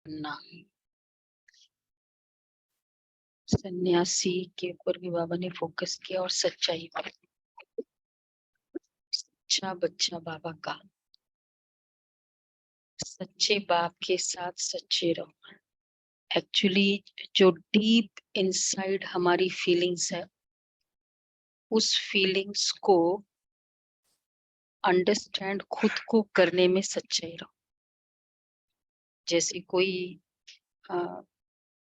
ना सन्यासी के ऊपर भी बाबा ने फोकस किया और सच्चाई पर। सच्चा बच्चा बाबा का, सच्चे बाप के साथ सच्चे रहो। एक्चुअली जो डीप इनसाइड हमारी फीलिंग्स है, उस फीलिंग्स को अंडरस्टैंड खुद को करने में सच्चाई रहो। जैसे कोई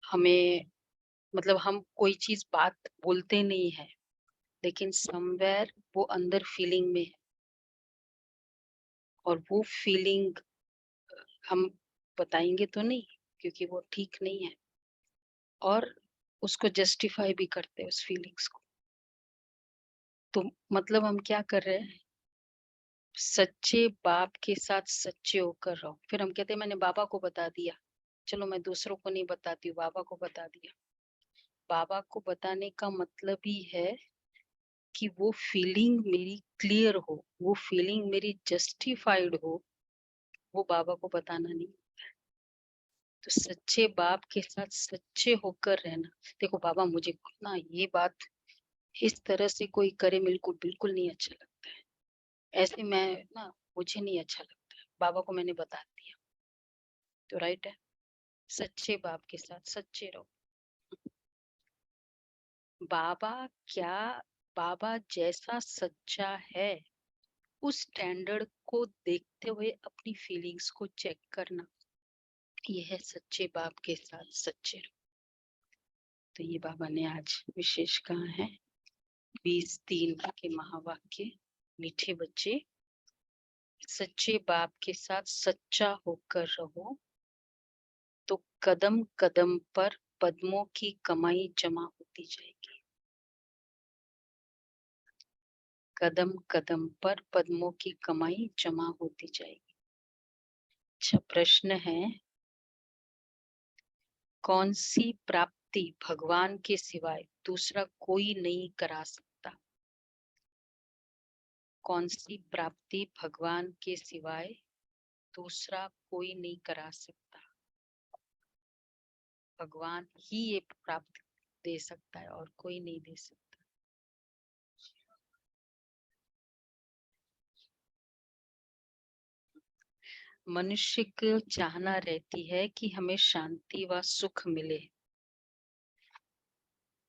हमें मतलब हम कोई चीज बात बोलते नहीं है, लेकिन समवेयर वो अंदर फीलिंग में है, और वो फीलिंग हम बताएंगे तो नहीं, क्योंकि वो ठीक नहीं है, और उसको जस्टिफाई भी करते हैं उस फीलिंग्स को। तो मतलब हम क्या कर रहे हैं, सच्चे बाप के साथ सच्चे होकर रहो। फिर हम कहते हैं मैंने बाबा को बता दिया, चलो मैं दूसरों को नहीं बताती हूँ, बाबा को बता दिया। बाबा को बताने का मतलब ही है कि वो फीलिंग मेरी क्लियर हो, वो फीलिंग मेरी जस्टिफाइड हो, वो बाबा को बताना नहीं। तो सच्चे बाप के साथ सच्चे होकर रहना। देखो बाबा मुझे ना ये बात इस तरह से कोई करे बिल्कुल बिल्कुल नहीं अच्छा लगता है, ऐसे मैं ना मुझे नहीं अच्छा लगता है, बाबा को मैंने बता दिया। तो राइट है, सच्चे बाप के साथ सच्चे रहो। बाबा क्या, बाबा जैसा सच्चा है उस स्टैंडर्ड को देखते हुए अपनी फीलिंग्स को चेक करना, ये है सच्चे बाप के साथ सच्चे रहो। तो ये बाबा ने आज विशेष कहा है 20-3 के महावाक्य। मीठे बच्चे, सच्चे बाप के साथ सच्चा होकर रहो, तो कदम कदम पर पद्मों की कमाई जमा होती जाएगी। कदम कदम पर पद्मों की कमाई जमा होती जाएगी। अच्छा प्रश्न है, कौन सी प्राप्ति भगवान के सिवाय दूसरा कोई नहीं करा सकता? कौन सी प्राप्ति भगवान के सिवाय दूसरा कोई नहीं करा सकता? भगवान ही ये प्राप्त दे सकता है और कोई नहीं दे सकता। मनुष्य की चाहना रहती है कि हमें शांति व सुख मिले।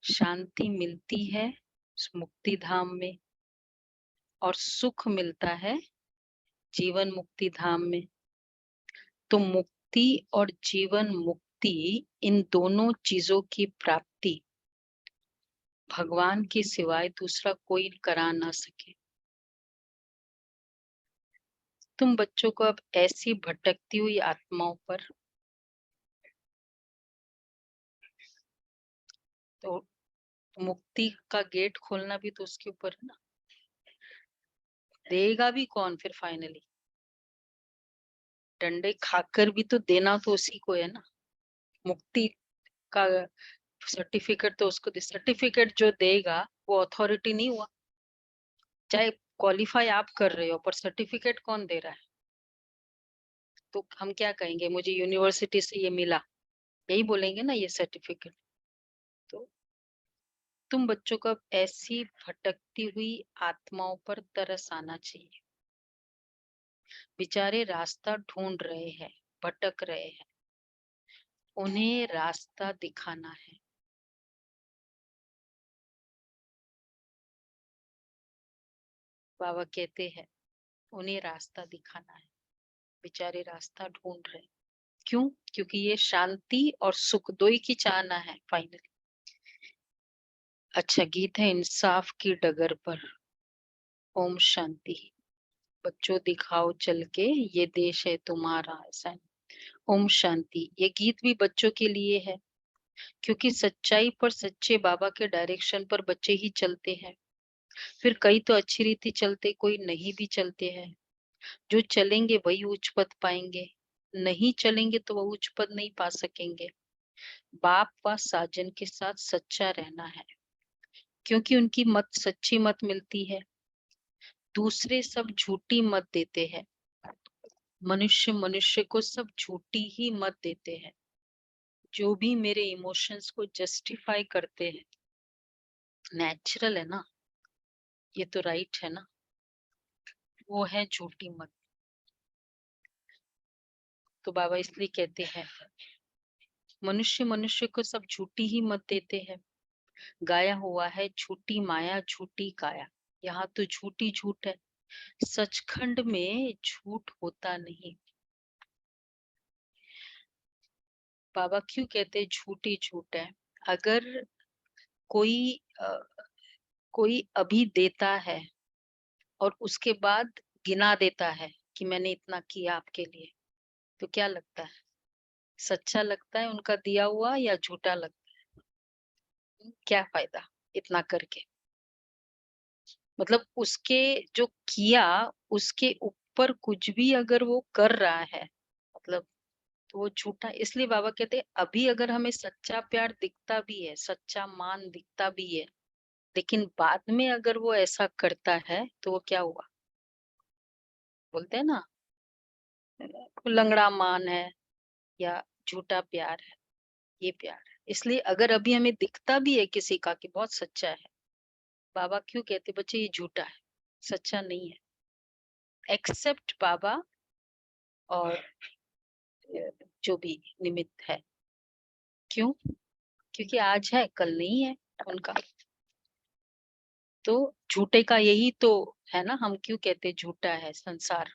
शांति मिलती है मुक्ति धाम में, और सुख मिलता है जीवन मुक्ति धाम में। तो मुक्ति और जीवन मुक्ति, इन दोनों चीजों की प्राप्ति भगवान के सिवाय दूसरा कोई करा ना सके। तुम बच्चों को अब ऐसी भटकती हुई आत्माओं पर, तो मुक्ति का गेट खोलना भी तो उसके ऊपर है ना, देगा भी कौन फिर फाइनली? डंडे खाकर भी तो देना तो उसी को है ना। मुक्ति का सर्टिफिकेट तो उसको दे, सर्टिफिकेट जो देगा वो अथॉरिटी नहीं हुआ। चाहे क्वालिफाई आप कर रहे हो, पर सर्टिफिकेट कौन दे रहा है? तो हम क्या कहेंगे, मुझे यूनिवर्सिटी से ये मिला, यही बोलेंगे ना ये सर्टिफिकेट। तो तुम बच्चों को अब ऐसी भटकती हुई आत्माओं पर तरस आना चाहिए। बेचारे रास्ता ढूंढ रहे हैं, भटक रहे हैं, उन्हें रास्ता दिखाना है। बाबा कहते हैं उन्हें रास्ता दिखाना है। बेचारे रास्ता ढूंढ रहे हैं। क्यों? क्योंकि ये शांति और सुख दो ही की चाहना है फाइनली। अच्छा गीत है, इंसाफ की डगर पर। ओम शांति। बच्चों दिखाओ चल के, ये देश है तुम्हारा, ऐसा है। ओम शांति। ये गीत भी बच्चों के लिए है, क्योंकि सच्चाई पर सच्चे बाबा के डायरेक्शन पर बच्चे ही चलते हैं। फिर कई तो अच्छी रीति चलते, कोई नहीं भी चलते हैं। जो चलेंगे वही उच्च पद पाएंगे, नहीं चलेंगे तो वह उच्च पद नहीं पा सकेंगे। बाप व साजन के साथ सच्चा रहना है, क्योंकि उनकी मत सच्ची मत मिलती है, दूसरे सब झूठी मत देते हैं। मनुष्य मनुष्य को सब झूठी ही मत देते हैं। जो भी मेरे इमोशंस को जस्टिफाई करते हैं, नेचुरल है ना, ये तो राइट है ना, वो है झूठी मत। तो बाबा इसलिए कहते हैं मनुष्य मनुष्य को सब झूठी ही मत देते हैं। गाया हुआ है झूठी माया झूठी काया, यहाँ तो झूठी झूठ है, सचखंड में झूठ होता नहीं। बाबा क्यों कहते झूठी झूठ है? अगर कोई कोई अभी देता है और उसके बाद गिना देता है कि मैंने इतना किया आपके लिए, तो क्या लगता है? सच्चा लगता है उनका दिया हुआ या झूठा लगता है? क्या फायदा इतना करके? मतलब उसके जो किया उसके ऊपर कुछ भी अगर वो कर रहा है, मतलब तो वो झूठा। इसलिए बाबा कहते हैं अभी अगर हमें सच्चा प्यार दिखता भी है, सच्चा मान दिखता भी है, लेकिन बाद में अगर वो ऐसा करता है तो वो क्या हुआ? बोलते हैं ना, लंगड़ा मान है या झूठा प्यार है, ये प्यार है। इसलिए अगर अभी हमें दिखता भी है किसी का कि बहुत सच्चा है, बाबा क्यों कहते बच्चे ये झूठा है, सच्चा नहीं है। एक्सेप्ट बाबा और जो भी निमित्त है। क्यों? क्योंकि आज है कल नहीं है उनका। तो झूठे का यही तो है ना, हम क्यों कहते झूठा है संसार?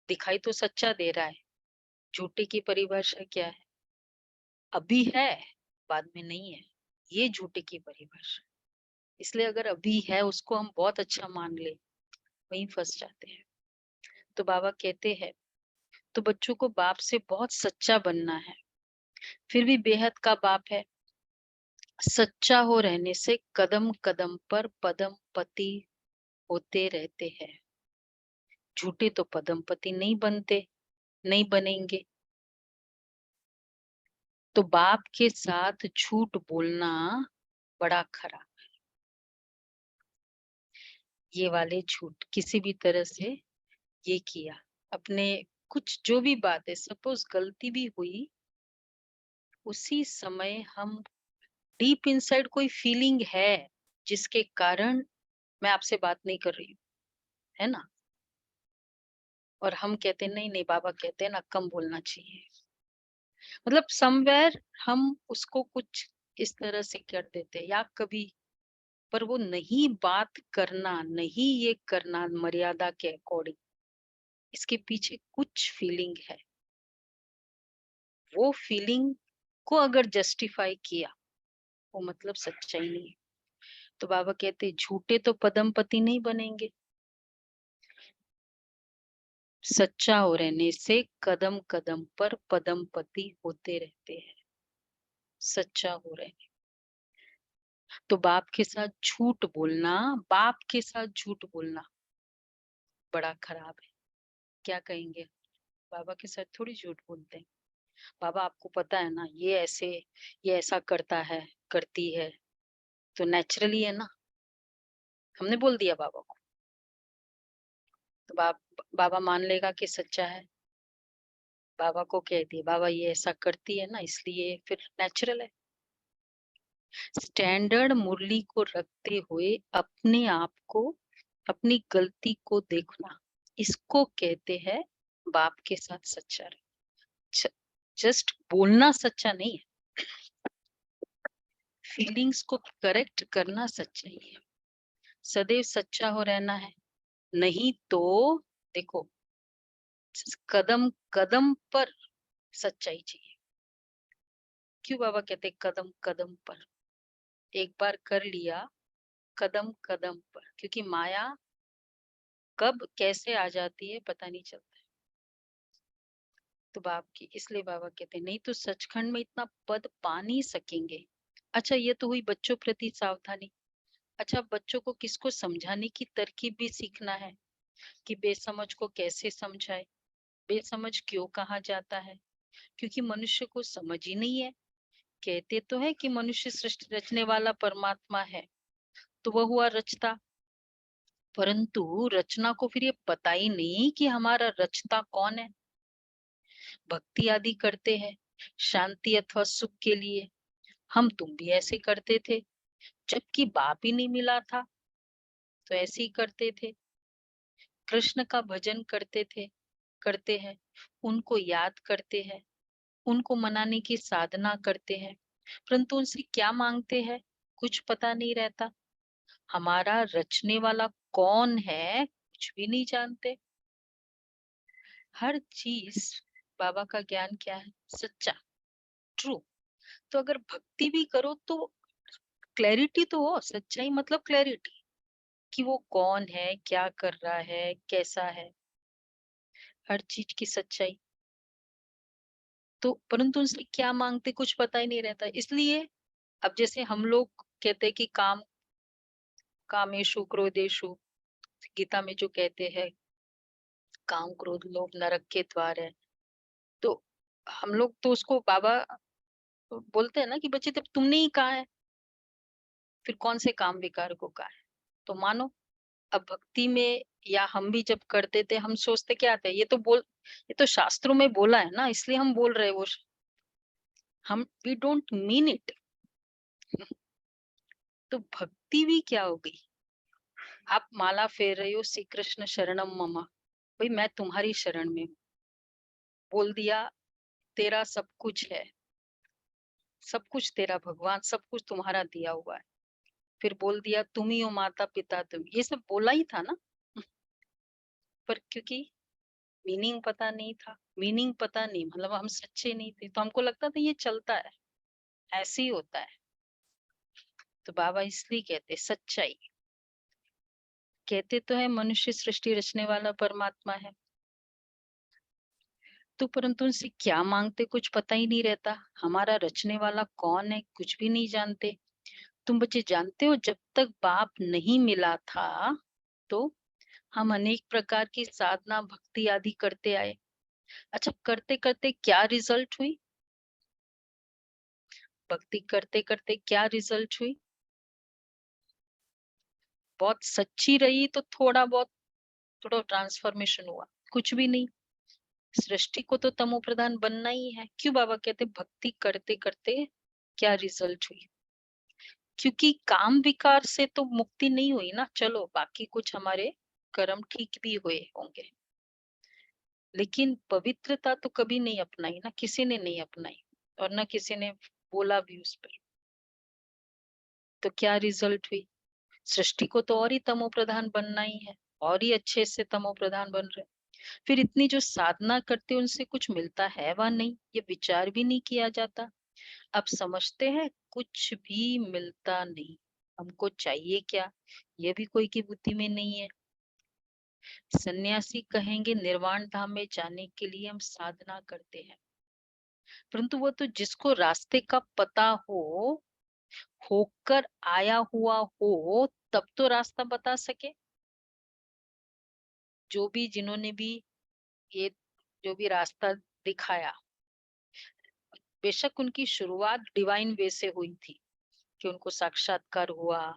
दिखाई तो सच्चा दे रहा है। झूठे की परिभाषा क्या है? अभी है, बाद में नहीं है, ये झूठे की परिभाषा। इसलिए अगर अभी है उसको हम बहुत अच्छा मान ले, वहीं फंस जाते हैं। तो बाबा कहते हैं तो बच्चों को बाप से बहुत सच्चा बनना है, फिर भी बेहद का बाप है। सच्चा हो रहने से कदम कदम पर पदम पति होते रहते हैं। झूठे तो पदम पति नहीं बनते, नहीं बनेंगे। तो बाप के साथ झूठ बोलना बड़ा खराब। ये वाले झूठ किसी भी तरह से ये किया, अपने कुछ जो भी बात है, सपोज गलती भी हुई, उसी समय हम डीप इनसाइड कोई फीलिंग है जिसके कारण मैं आपसे बात नहीं कर रही हूँ, है ना, और हम कहते नहीं नहीं, बाबा कहते हैं ना कम बोलना चाहिए, मतलब समवेयर हम उसको कुछ इस तरह से कर देते, या कभी पर वो नहीं बात करना, नहीं ये करना मर्यादा के अकॉर्डिंग, इसके पीछे कुछ फीलिंग है। वो फीलिंग को अगर जस्टिफाई किया, वो मतलब सच्चाई नहीं है। तो बाबा कहते झूठे तो पदमपति नहीं बनेंगे। सच्चा हो रहने से कदम कदम पर पदमपति होते रहते हैं। सच्चा हो रहने, तो बाप के साथ झूठ बोलना, बाप के साथ झूठ बोलना बड़ा खराब है। क्या कहेंगे? बाबा के साथ थोड़ी झूठ बोलते हैं। बाबा आपको पता है ना ये ऐसे, ये ऐसा करता है, करती है, तो नेचुरली है ना, हमने बोल दिया बाबा को, तो बाबा मान लेगा कि सच्चा है। बाबा को कह दिए बाबा ये ऐसा करती है ना, इसलिए फिर नेचुरल है। स्टैंडर्ड मुरली को रखते हुए अपने आप को, अपनी गलती को देखना, इसको कहते हैं बाप के साथ सच्चा रहे। जस्ट बोलना सच्चा नहीं है, फीलिंग्स को करेक्ट करना सच्चाई है। सदैव सच्चा हो रहना है, नहीं तो देखो कदम कदम पर सच्चाई चाहिए। क्यों बाबा कहते कदम कदम पर? एक बार कर लिया कदम कदम पर, क्योंकि माया कब कैसे आ जाती है पता नहीं चलता है। तो बाप की इसलिए बाबा कहते नहीं तो सचखंड में इतना पद पा नहीं सकेंगे। अच्छा ये तो हुई बच्चों प्रति सावधानी। अच्छा बच्चों को किसको समझाने की तरकीब भी सीखना है कि बेसमझ को कैसे समझाए। बेसमझ क्यों कहा जाता है? क्योंकि मनुष्य को समझ ही नहीं है। कहते तो है कि मनुष्य सृष्टि रचने वाला परमात्मा है, तो वह हुआ रचता, परंतु रचना को फिर ये पता ही नहीं कि हमारा रचता कौन है। भक्ति आदि करते हैं शांति अथवा सुख के लिए। हम तुम भी ऐसे करते थे, जबकि बाप ही नहीं मिला था तो ऐसे ही करते थे। कृष्ण का भजन करते थे, करते हैं, उनको याद करते हैं, उनको मनाने की साधना करते हैं, परंतु उनसे क्या मांगते हैं कुछ पता नहीं रहता। हमारा रचने वाला कौन है कुछ भी नहीं जानते। हर चीज बाबा का ज्ञान क्या है, सच्चा, ट्रू। तो अगर भक्ति भी करो तो क्लैरिटी तो हो, सच्चाई मतलब क्लैरिटी कि वो कौन है, क्या कर रहा है, कैसा है, हर चीज की सच्चाई। तो परंतु उनसे क्या मांगते कुछ पता ही नहीं रहता। इसलिए अब जैसे हम लोग कहते हैं कि कामेशु क्रोधेशु, गीता में जो कहते हैं काम क्रोध लोभ नरक के द्वार है, तो हम लोग तो उसको बाबा बोलते हैं ना कि बच्चे जब तुमने ही कहा है फिर कौन से काम विकार को कहा है। तो मानो अब भक्ति में या हम भी जब करते थे हम सोचते क्या थे, ये तो शास्त्रों में बोला है ना इसलिए हम बोल रहे हैं वो, हम वी डोंट मीन इट। तो भक्ति भी क्या हो गई, आप माला फेर रहे हो श्री कृष्ण शरणम ममा, भाई मैं तुम्हारी शरण में हूँ, बोल दिया तेरा सब कुछ है, सब कुछ तेरा भगवान, सब कुछ तुम्हारा दिया हुआ है, फिर बोल दिया तुम ही हो माता पिता, तुम, ये सब बोला ही था ना। पर क्योंकि मीनिंग पता नहीं था, मीनिंग पता नहीं मतलब हम सच्चे नहीं थे तो हमको लगता था ये चलता है, ऐसे ही होता है। तो बाबा इसलिए कहते सच्चाई, कहते तो है मनुष्य सृष्टि रचने वाला परमात्मा है, तो परंतु उनसे क्या मांगते कुछ पता ही नहीं रहता। हमारा रचने वाला कौन है कुछ भी नहीं जानते। तुम बच्चे जानते हो जब तक बाप नहीं मिला था तो हम अनेक प्रकार की साधना भक्ति आदि करते आए। अच्छा करते करते क्या रिजल्ट हुई, भक्ति करते करते क्या रिजल्ट हुई, बहुत सच्ची रही तो थोड़ा ट्रांसफॉर्मेशन हुआ, कुछ भी नहीं। सृष्टि को तो तमो प्रधान बनना ही है। क्यों बाबा कहते भक्ति करते करते क्या रिजल्ट हुई, क्योंकि काम विकार से तो मुक्ति नहीं हुई ना, चलो बाकी कुछ हमारे कर्म ठीक भी हुए होंगे, लेकिन पवित्रता तो कभी नहीं अपनाई ना, किसी ने नहीं अपनाई और ना किसी ने बोला भी उस पर। तो क्या रिजल्ट हुई, सृष्टि को तो और ही तमो प्रधान बनना ही है, और ही अच्छे से तमो प्रधान बन रहे। फिर इतनी जो साधना करते उनसे कुछ मिलता है वा नहीं, ये विचार भी नहीं किया जाता। अब समझते हैं कुछ भी मिलता नहीं, हमको चाहिए क्या ये भी कोई की बुद्धि में नहीं है। सन्यासी कहेंगे निर्वाण धाम में जाने के लिए हम साधना करते हैं, परंतु वो तो जिसको रास्ते का पता हो, होकर आया हुआ हो, तब तो रास्ता बता सके। जो भी जिन्होंने भी ये जो भी रास्ता दिखाया, बेशक उनकी शुरुआत डिवाइन वे से हुई थी कि उनको साक्षात्कार हुआ,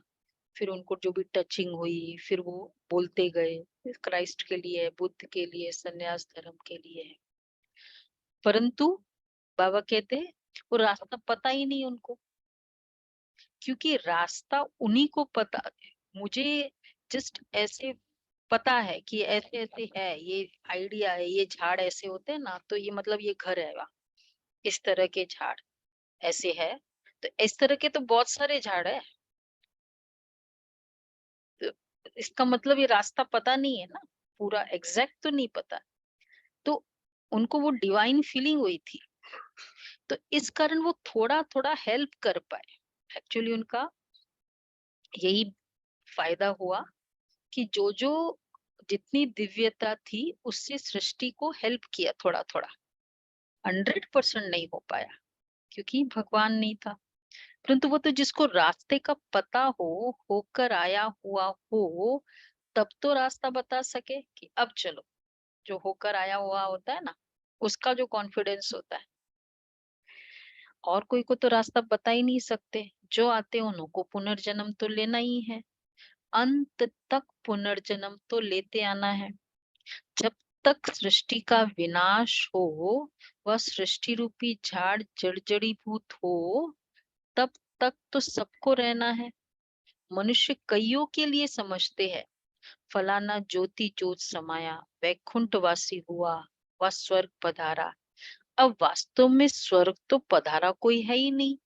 फिर उनको जो भी टचिंग हुई, फिर वो बोलते गए क्राइस्ट के लिए, बुद्ध के लिए, सन्यास धर्म के लिए है। परंतु बाबा कहते वो रास्ता पता ही नहीं उनको, क्योंकि रास्ता उन्हीं को पता है। मुझे जस्ट ऐसे पता है कि ऐसे ऐसे है, ये आइडिया है, ये झाड़ ऐसे होते हैं ना, तो ये मतलब ये घर है वहाँ, इस तरह के झाड़ ऐसे है, तो इस तरह के तो बहुत सारे झाड़ है, तो इसका मतलब ये रास्ता पता नहीं है ना, पूरा एग्जैक्ट तो नहीं पता। तो उनको वो डिवाइन फीलिंग हुई थी, तो इस कारण वो थोड़ा थोड़ा हेल्प कर पाए। एक्चुअली उनका यही फायदा हुआ कि जो जितनी दिव्यता थी उससे सृष्टि को हेल्प किया थोड़ा थोड़ा, 100% नहीं हो पाया क्योंकि भगवान नहीं था। परंतु वो तो जिसको रास्ते का पता हो, होकर आया हुआ हो, तब तो रास्ता बता सके कि अब चलो। जो होकर आया हुआ होता है ना, उसका जो कॉन्फिडेंस होता है, और कोई को तो रास्ता बता ही नहीं सकते। जो आते हैं उनको पुनर्जन्म तो लेना ही है, अंत तक पुनर्जन्म तो लेते आना है। जब तक सृष्टि का विनाश हो, वह सृष्टि रूपी झाड़ जर्जरीभूत हो, तब तक तो सबको रहना है। मनुष्य कईयों के लिए समझते हैं, फलाना ज्योति ज्योत समाया, वैकुंठवासी हुआ, वह स्वर्ग पधारा। अब वास्तव में स्वर्ग तो पधारा कोई है ही नहीं।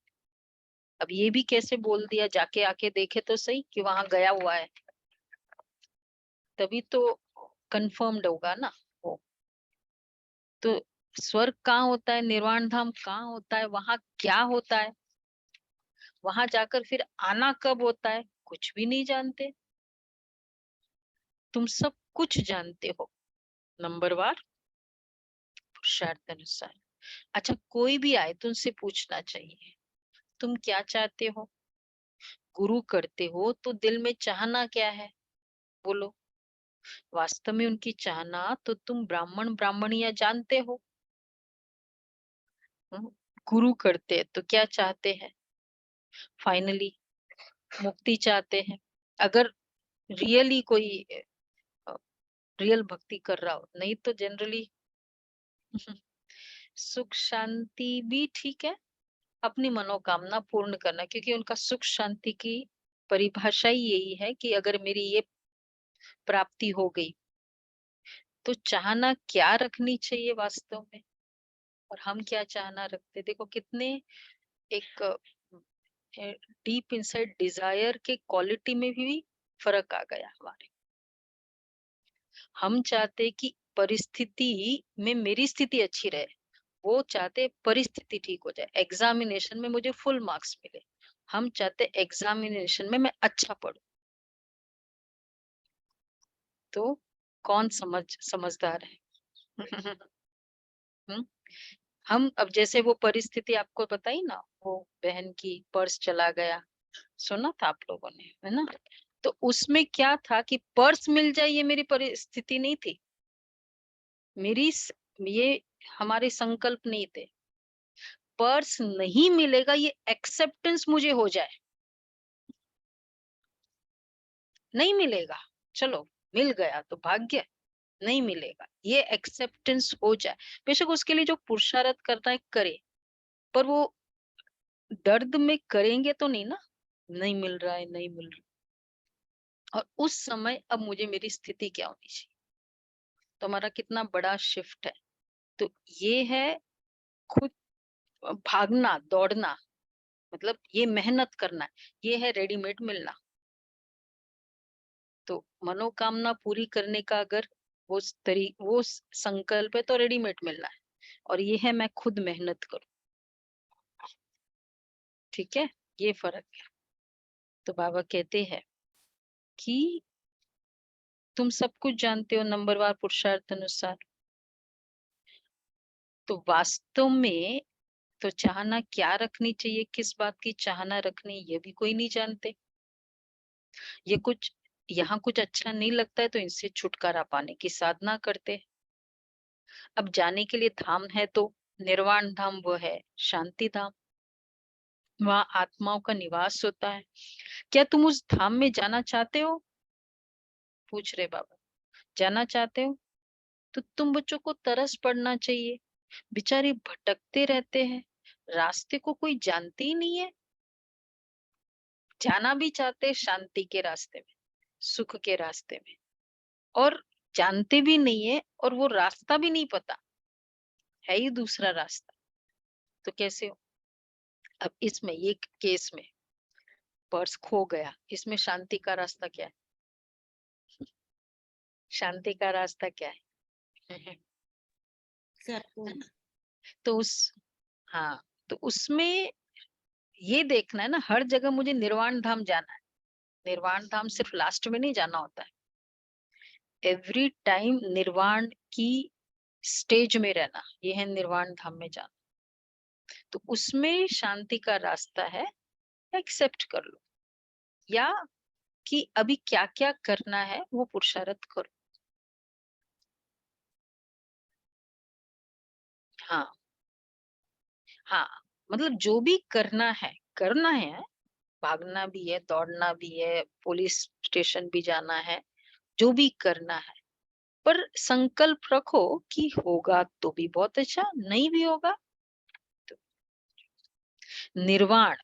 अब ये भी कैसे बोल दिया, जाके आके देखे तो सही कि वहां गया हुआ है, तभी तो कंफर्म्ड होगा ना वो। तो स्वर्ग कहाँ होता है, निर्वाण धाम कहाँ होता है, वहां क्या होता है, वहां जाकर फिर आना कब होता है, कुछ भी नहीं जानते। तुम सब कुछ जानते हो नंबरवार पुरुषार्थ अनुसार। अच्छा, कोई भी आए तो उनसे पूछना चाहिए, तुम क्या चाहते हो? गुरु करते हो तो दिल में चाहना क्या है, बोलो। वास्तव में उनकी चाहना तो तुम ब्राह्मण ब्राह्मणियां जानते हो। हम्म, गुरु करते हैं तो क्या चाहते हैं? फाइनली मुक्ति चाहते हैं। अगर रियली कोई रियल भक्ति कर रहा हो, नहीं तो जनरली सुख शांति भी ठीक है, अपनी मनोकामना पूर्ण करना, क्योंकि उनका सुख शांति की परिभाषा ही यही है कि अगर मेरी ये प्राप्ति हो गई तो चाहना क्या रखनी चाहिए वास्तव में, और हम क्या चाहना रखते। देखो कितने एक डीप इनसाइड डिजायर के क्वालिटी में भी फर्क आ गया हमारे। हम चाहते कि परिस्थिति में मेरी स्थिति अच्छी रहे, वो चाहते परिस्थिति ठीक हो जाए, एग्जामिनेशन में मुझे फुल मार्क्स मिले। हम चाहते एग्जामिनेशन में मैं अच्छा पढूं। तो कौन समझदार है? हम्म? हम अब जैसे वो परिस्थिति आपको बताई ना, वो बहन की पर्स चला गया, सुना था आप लोगों ने, है ना? तो उसमें क्या था कि पर्स मिल जाए ये मेरी परिस्थिति नहीं थी, मेरी ये हमारे संकल्प नहीं थे। पर्स नहीं मिलेगा ये एक्सेप्टेंस मुझे हो जाए, नहीं मिलेगा, चलो मिल गया तो भाग्य, नहीं मिलेगा ये एक्सेप्टेंस हो जाए। बेशक उसके लिए जो पुरुषार्थ करना है करे, पर वो दर्द में करेंगे तो नहीं ना, नहीं मिल रहा है, नहीं मिल रहा। और उस समय अब मुझे मेरी स्थिति क्या होनी चाहिए, तो हमारा कितना बड़ा शिफ्ट है। तो ये है खुद भागना दौड़ना, मतलब ये मेहनत करना, ये है रेडीमेड मिलना। तो मनोकामना पूरी करने का अगर वो संकल्प है तो रेडीमेड मिलना है, और ये है मैं खुद मेहनत करूं। ठीक है, ये फर्क है। तो बाबा कहते हैं कि तुम सब कुछ जानते हो नंबरवार पुरुषार्थ अनुसार। तो वास्तव में तो चाहना क्या रखनी चाहिए, किस बात की चाहना रखनी, ये भी कोई नहीं जानते। ये कुछ यहाँ कुछ अच्छा नहीं लगता है तो इनसे छुटकारा पाने की साधना करते हैं। अब जाने के लिए धाम है तो निर्वाण धाम वो है शांति धाम, वहां आत्माओं का निवास होता है। क्या तुम उस धाम में जाना चाहते हो, पूछ रहे बाबा। जाना चाहते हो तो तुम बच्चों को तरस पड़ना चाहिए, बेचारे भटकते रहते हैं, रास्ते को कोई जानते ही नहीं है। जाना भी चाहते हैं शांति के रास्ते में, सुख के रास्ते में, और जानते भी नहीं है, और वो रास्ता भी नहीं पता, है ही दूसरा रास्ता। तो कैसे हो? अब इसमें ये केस में पर्स खो गया, इसमें शांति का रास्ता क्या है? शांति का रास्ता क्या है? तो उस हाँ, तो उसमें ये देखना है ना, हर जगह मुझे निर्वाण धाम जाना है। निर्वाण धाम सिर्फ लास्ट में नहीं जाना होता है, एवरी टाइम निर्वाण की स्टेज में रहना, ये है निर्वाण धाम में जाना। तो उसमें शांति का रास्ता है, एक्सेप्ट कर लो, या कि अभी क्या क्या करना है वो पुरुषार्थ करो। हाँ हाँ, मतलब जो भी करना है, भागना भी है, दौड़ना भी है, पुलिस स्टेशन भी जाना है, जो भी करना है, पर संकल्प रखो कि होगा तो भी बहुत अच्छा, नहीं भी होगा तो निर्वाण,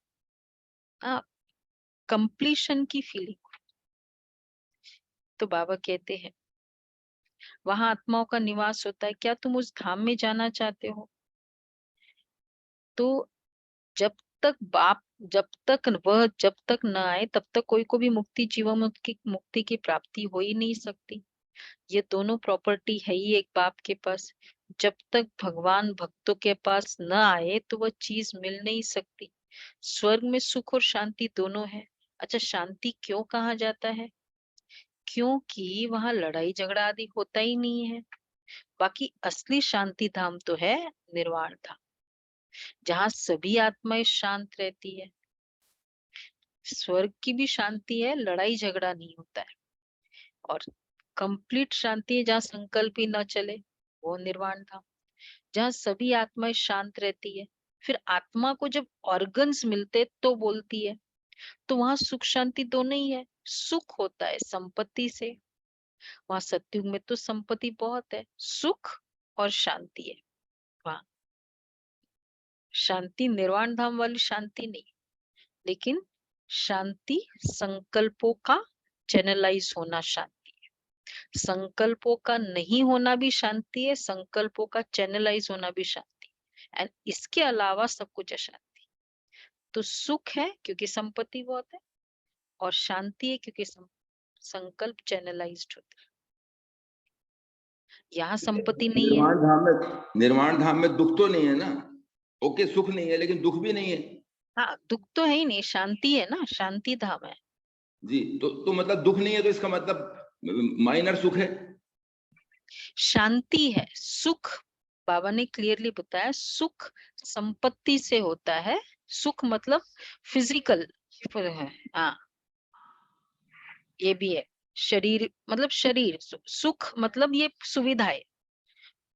कंप्लीशन की फीलिंग। तो बाबा कहते हैं वहां आत्माओं का निवास होता है, क्या तुम उस धाम में जाना चाहते हो? तो जब तक बाप, जब तक न आए तब तक कोई को भी मुक्ति, जीवन मुक्ति की प्राप्ति हो ही नहीं सकती। ये दोनों प्रॉपर्टी है ही एक बाप के पास। जब तक भगवान भक्तों के पास न आए तो वह चीज मिल नहीं सकती। स्वर्ग में सुख और शांति दोनों है। अच्छा, शांति क्यों कहा जाता है? क्योंकि वहां लड़ाई झगड़ा आदि होता ही नहीं है। बाकी असली शांति धाम तो है निर्वाण धाम, जहाँ सभी आत्माएं शांत रहती है। स्वर्ग की भी शांति है, लड़ाई झगड़ा नहीं होता है। और कंप्लीट शांति है जहाँ संकल्प ही न चले, वो निर्वाण धाम। जहाँ सभी आत्माएं शांत रहती है, फिर आत्मा को जब ऑर्गन्स मिलते तो बोलती है, तो वहां सुख शांति दोनों ही है। सुख होता है संपत्ति से, वहां सत्युग में तो संपत्ति बहुत है, सुख और शांति है वहां। शांति निर्वाण धाम वाली शांति नहीं, लेकिन शांति संकल्पों का चैनलाइज होना शांति है। संकल्पों का नहीं होना भी शांति है, संकल्पों का चैनलाइज होना भी शांति। एंड इसके अलावा सब कुछ अशांति। तो सुख है क्योंकि संपत्ति बहुत है, और शांति है क्योंकि संकल्प चैनलाइज्ड होता है। यहाँ संपत्ति नहीं है। निर्वाण धाम में दुख तो नहीं है ना? ओके, सुख नहीं है लेकिन दुख भी नहीं है। हाँ, दुख तो है ही नहीं, शांति है ना, शांति धाम है जी। तो मतलब दुख नहीं है तो इसका मतलब माइनर सुख है। शांति है। सुख, बाबा ने क्लियरली बताया, सुख संपत्ति से होता है। सुख मतलब फिजिकल है, हाँ ये भी है। शरीर मतलब शरीर, सुख मतलब ये सुविधाएं,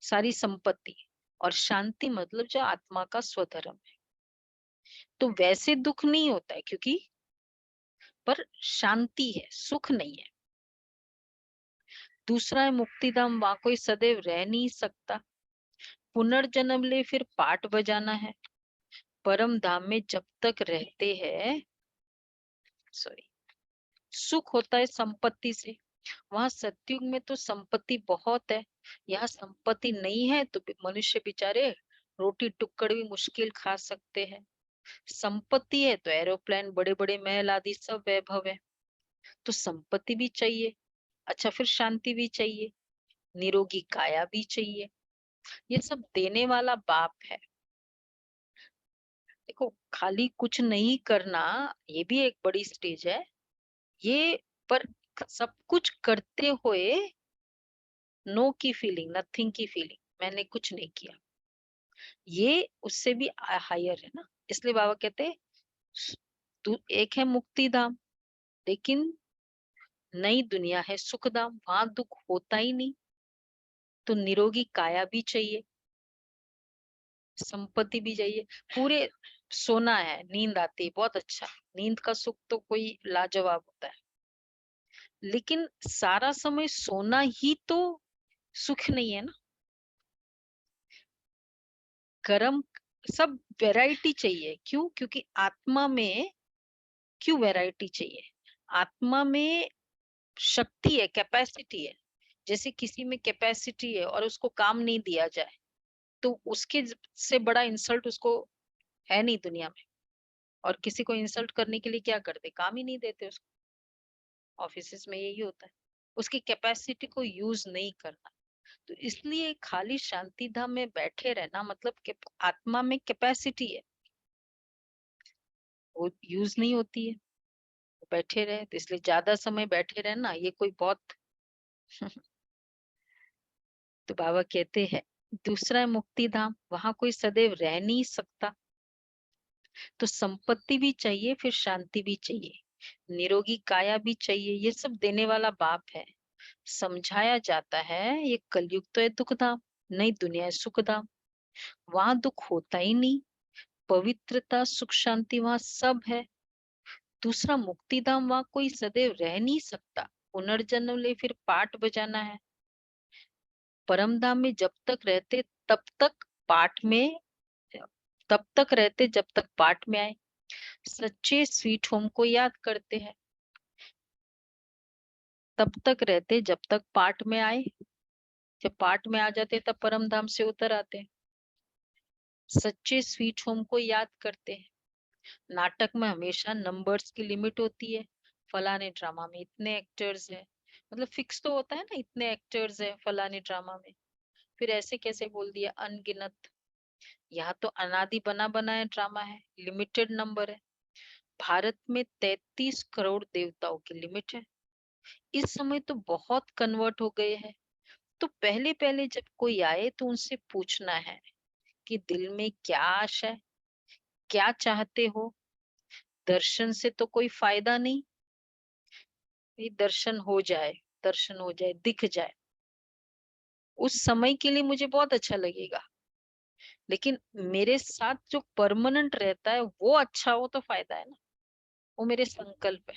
सारी संपत्ति। और शांति मतलब जो आत्मा का स्वधर्म है। तो वैसे दुख नहीं होता है क्योंकि, पर शांति है, सुख नहीं है। दूसरा है मुक्तिधाम, वहां कोई सदैव रह नहीं सकता। पुनर्जन्म ले फिर पाठ बजाना है। परम धाम में जब तक रहते हैं, सॉरी, सुख होता है संपत्ति से। वहां सत्युग में तो संपत्ति बहुत है, यहाँ संपत्ति नहीं है तो मनुष्य बेचारे रोटी टुक्कड़ भी मुश्किल खा सकते हैं। संपत्ति है तो एरोप्लेन, बड़े बड़े महल आदि सब वैभव है। तो संपत्ति भी चाहिए, अच्छा फिर शांति भी चाहिए, निरोगी काया भी चाहिए। ये सब देने वाला बाप है। देखो, खाली कुछ नहीं करना ये भी एक बड़ी स्टेज है ये, पर सब कुछ करते हुए नो की फीलिंग, नथिंग की फीलिंग, मैंने कुछ नहीं किया, ये उससे भी हायर है ना। इसलिए बाबा कहते हैं एक है मुक्ति धाम, लेकिन नई दुनिया है सुख धाम, वहां दुख होता ही नहीं। तो निरोगी काया भी चाहिए, संपत्ति भी चाहिए, पूरे सोना है, नींद आती है, बहुत अच्छा, नींद का सुख तो कोई लाजवाब होता है। लेकिन सारा समय सोना ही तो सुख नहीं है ना। कर्म, सब वैरायटी चाहिए। क्यों? क्योंकि आत्मा में क्यों वैरायटी चाहिए? आत्मा में शक्ति है, कैपेसिटी है। जैसे किसी में कैपेसिटी है और उसको काम नहीं दिया जाए तो उसके से बड़ा इंसल्ट उसको है नहीं दुनिया में। और किसी को इंसल्ट करने के लिए क्या करते? काम ही नहीं देते उसको। ऑफिसेस में यही होता है, उसकी कैपेसिटी को यूज नहीं करना। तो इसलिए खाली शांति धाम में बैठे रहना मतलब कि आत्मा में कैपेसिटी है, वो यूज नहीं होती है, बैठे रहे। तो इसलिए ज्यादा समय बैठे रहना ये कोई बहुत तो बाबा कहते हैं दूसरा है मुक्ति धाम, वहां कोई सदैव रह नहीं सकता। तो संपत्ति भी चाहिए, फिर शांति भी चाहिए, निरोगी काया भी चाहिए, ये सब देने वाला बाप है। समझाया जाता है ये कलयुग तो है दुख धाम, नई दुनिया है सुख धाम, वहां दुख होता ही नहीं, पवित्रता सुख शांति वहां सब है। दूसरा मुक्ति धाम, वहां कोई सदैव रह नहीं सकता, पुनर्जन्म ले फिर पाठ बजाना है। परम धाम में जब तक रहते तब तक पाठ में, तब तक रहते जब तक पाठ में आए, सच्चे स्वीट होम को याद करते हैं। तब तक रहते जब तक पाठ में आए, जब पाठ में आ जाते तब परम धाम से उतर आते। सच्चे स्वीट होम को याद करते हैं। नाटक में हमेशा नंबर्स की लिमिट होती है, फलाने ड्रामा में इतने एक्टर्स हैं, मतलब फिक्स तो होता है ना, इतने एक्टर्स हैं फलाने ड्रामा में। फिर ऐसे कैसे बोल दिया अनगिनत? यहाँ तो अनादि बना बनाया ड्रामा है, लिमिटेड नंबर है। भारत में 33 करोड़ देवताओं की लिमिट है। इस समय तो बहुत कन्वर्ट हो गए हैं। तो पहले पहले जब कोई आए तो उनसे पूछना है कि दिल में क्या आशा है, क्या चाहते हो। दर्शन से तो कोई फायदा नहीं, ये दर्शन हो जाए, दर्शन हो जाए, दिख जाए, उस समय के लिए मुझे बहुत अच्छा लगेगा। लेकिन मेरे साथ जो परमानेंट रहता है वो अच्छा हो तो फायदा है ना, वो मेरे संकल्प है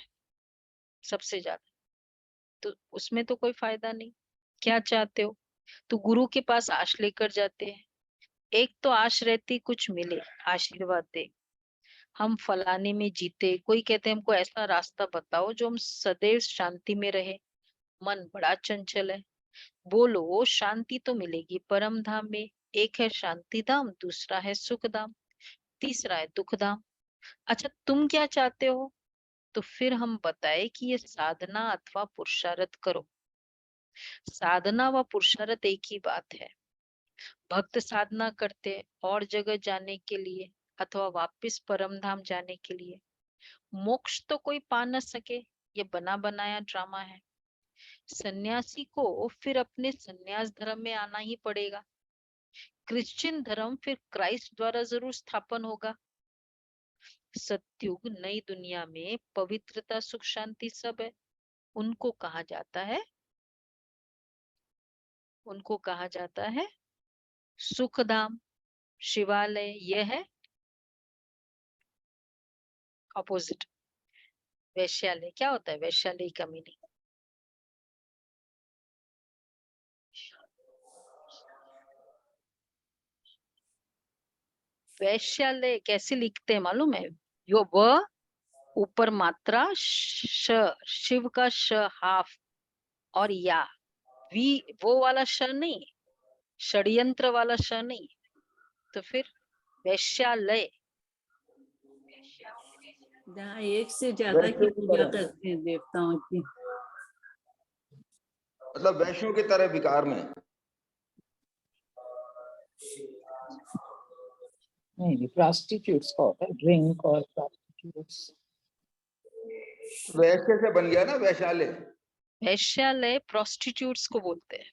सबसे ज्यादा। तो उसमें तो कोई फायदा नहीं। क्या चाहते हो? तो गुरु के पास आश लेकर जाते हैं। एक तो आश रहती कुछ मिले, आशीर्वाद दे, हम फलाने में जीते। कोई कहते हैं हमको ऐसा रास्ता बताओ जो हम सदैव शांति में रहे, मन बड़ा चंचल है। बोलो शांति तो मिलेगी परम धाम में। एक है शांति धाम, दूसरा है सुख धाम, तीसरा है दुख धाम। अच्छा तुम क्या चाहते हो? तो फिर हम बताए कि ये साधना अथवा पुरुषार्थ करो। साधना व पुरुषार्थ एक ही बात है। भक्त साधना करते और जगह जाने के लिए अथवा वापिस परम धाम जाने के लिए। मोक्ष तो कोई पा न सके, ये बना बनाया ड्रामा है। सन्यासी को फिर अपने सन्यास धर्म में आना ही पड़ेगा। क्रिश्चियन धर्म फिर क्राइस्ट द्वारा जरूर स्थापन होगा। सत्युग नई दुनिया में पवित्रता सुख शांति सब है। उनको कहा जाता है, उनको कहा जाता है सुख धाम, शिवालय। यह है ऑपोजिट। वैश्यालय क्या होता है? वैश्यालय का मीनिंग, वैश्यालय कैसे लिखते हैं मालूम है? यो व ऊपर मात्रा श, शिव का श हाफ, और या वी, वो वाला श नहीं, षड्यंत्र वाला श नहीं। तो फिर वैश्यालय, जहाँ एक से ज्यादा की वैश्यों की पूजा तरह, करते हैं देवताओं की। मतलब वैश्यों की तरह विकार में। नहीं, प्रोस्टिट्यूट्स का होता है ड्रिंक और प्रोस्टिट्यूट्स। वैश्य से बन गया ना वैश्यालय। वैश्यालय प्रोस्टिट्यूट्स को बोलते हैं।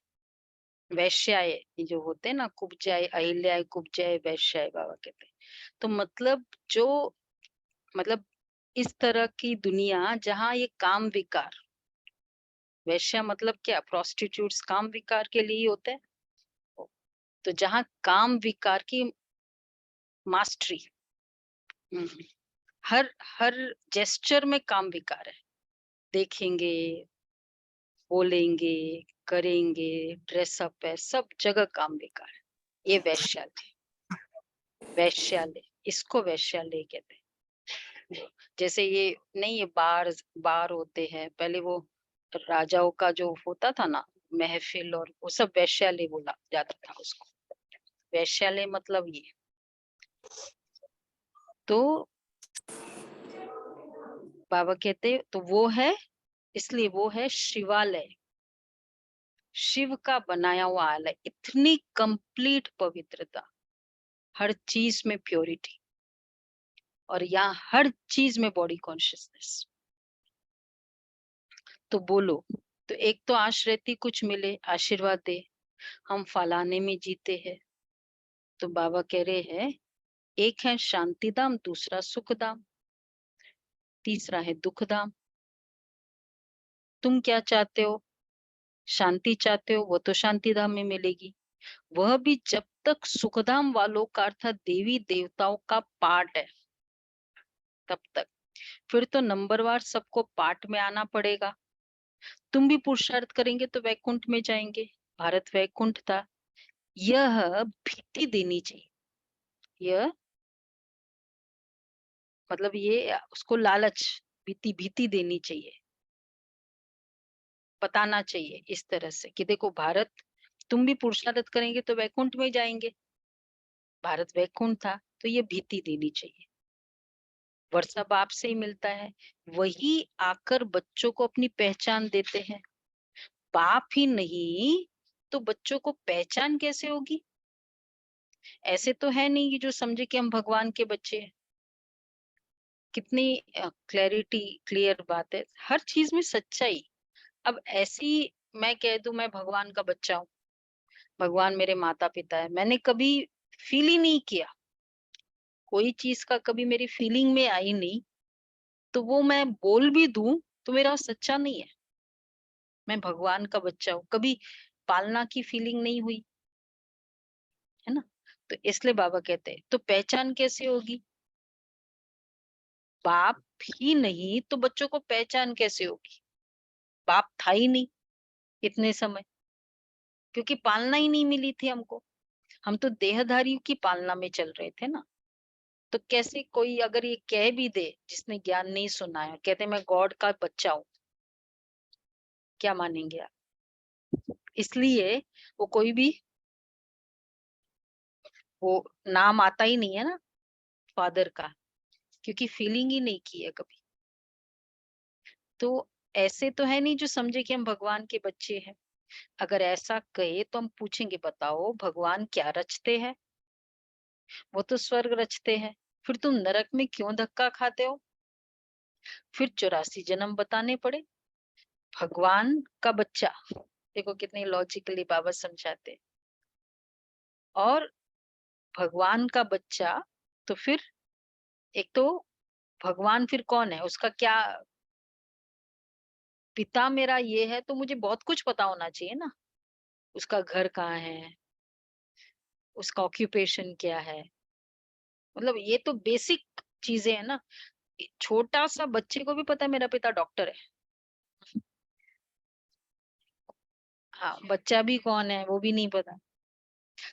वैश्याय ये जो होते हैं ना, कुब्जाय, अहिल्याय, कुब्जाय, वैश्याय बाबा कहते हैं। तो मतलब जो, मतलब इस तरह की दुनिया जहाँ ये काम विकार, वैश्या मतलब क्या? प्रोस्टिट्यूट्स काम विकार के लिए ही होते हैं। तो जहाँ काम विकार की मास्टरी, हर हर जेस्चर में काम विकार है। देखेंगे, बोलेंगे, करेंगे, ड्रेसअप है, सब जगह काम विकार है। ये वैश्यालय, वैश्यालय इसको वैश्यालय कहते हैं। जैसे ये नहीं, ये बार बार होते हैं पहले, वो राजाओं का जो होता था ना महफिल, और वो सब वैश्यालय बोला जाता था उसको। वैश्यालय मतलब ये। तो बाबा कहते तो वो है, इसलिए वो है शिवालय, शिव का बनाया हुआ आलय। इतनी कंप्लीट पवित्रता, हर चीज में प्योरिटी, और यहाँ हर चीज में बॉडी कॉन्शियसनेस। तो बोलो, तो एक तो आश रहती कुछ मिले, आशीर्वाद दे, हम फलाने में जीते हैं। तो बाबा कह रहे हैं एक है शांति धाम, दूसरा सुख धाम, तीसरा है दुख धाम। तुम क्या चाहते हो? शांति चाहते हो, वो तो शांति धाम में मिलेगी, वह भी जब तक सुखधाम वालों का अर्थात देवी देवताओं का पाठ है तब तक। फिर तो नंबरवार सबको पाठ में आना पड़ेगा। तुम भी पुरुषार्थ करेंगे तो वैकुंठ में जाएंगे, भारत वैकुंठ था, यह भीति देनी चाहिए। यह मतलब ये उसको लालच, भीति भीति देनी चाहिए, बताना चाहिए इस तरह से कि देखो भारत, तुम भी पुरुषार्थ करेंगे तो वैकुंठ में जाएंगे, भारत वैकुंठ था, तो ये भीति देनी चाहिए। वर्षा बाप से ही मिलता है, वही आकर बच्चों को अपनी पहचान देते हैं। बाप ही नहीं तो बच्चों को पहचान कैसे होगी? ऐसे तो है नहीं कि जो समझे कि हम भगवान के बच्चे हैं। कितनी क्लैरिटी, क्लियर बात है, हर चीज में सच्चाई। अब ऐसी मैं कह दूं मैं भगवान का बच्चा हूँ, भगवान मेरे माता पिता है, मैंने कभी फील ही नहीं किया, कोई चीज का कभी मेरी फीलिंग में आई नहीं, तो वो मैं बोल भी दूं तो मेरा सच्चा नहीं है। मैं भगवान का बच्चा हूँ, कभी पालना की फीलिंग नहीं हुई है ना। तो इसलिए बाबा कहते हैं तो पहचान कैसे होगी? बाप ही नहीं तो बच्चों को पहचान कैसे होगी? बाप था ही नहीं इतने समय, क्योंकि पालना ही नहीं मिली थी हमको। हम तो देहधारियों की पालना में चल रहे थे ना। तो कैसे कोई अगर ये कह भी दे जिसने ज्ञान नहीं सुना है, कहते मैं गॉड का बच्चा हूँ, क्या मानेंगे आप? इसलिए वो कोई भी वो नाम आता ही नहीं है ना फादर का, क्योंकि फीलिंग ही नहीं की है कभी। तो ऐसे तो है नहीं जो समझे कि हम भगवान के बच्चे हैं। अगर ऐसा कहे तो हम पूछेंगे बताओ भगवान क्या रचते हैं? वो तो स्वर्ग रचते हैं, फिर तुम नरक में क्यों धक्का खाते हो? फिर 84 जन्म बताने पड़े। भगवान का बच्चा, देखो कितनी लॉजिकली बाबा समझाते हैं। और भगवान का बच्चा, तो फिर एक तो भगवान फिर कौन है, उसका क्या, पिता मेरा ये है तो मुझे बहुत कुछ पता होना चाहिए ना। उसका घर कहाँ है, उसका ऑक्यूपेशन क्या है, मतलब ये तो बेसिक चीजें है ना। छोटा सा बच्चे को भी पता है मेरा पिता डॉक्टर है। हाँ, बच्चा भी कौन है वो भी नहीं पता।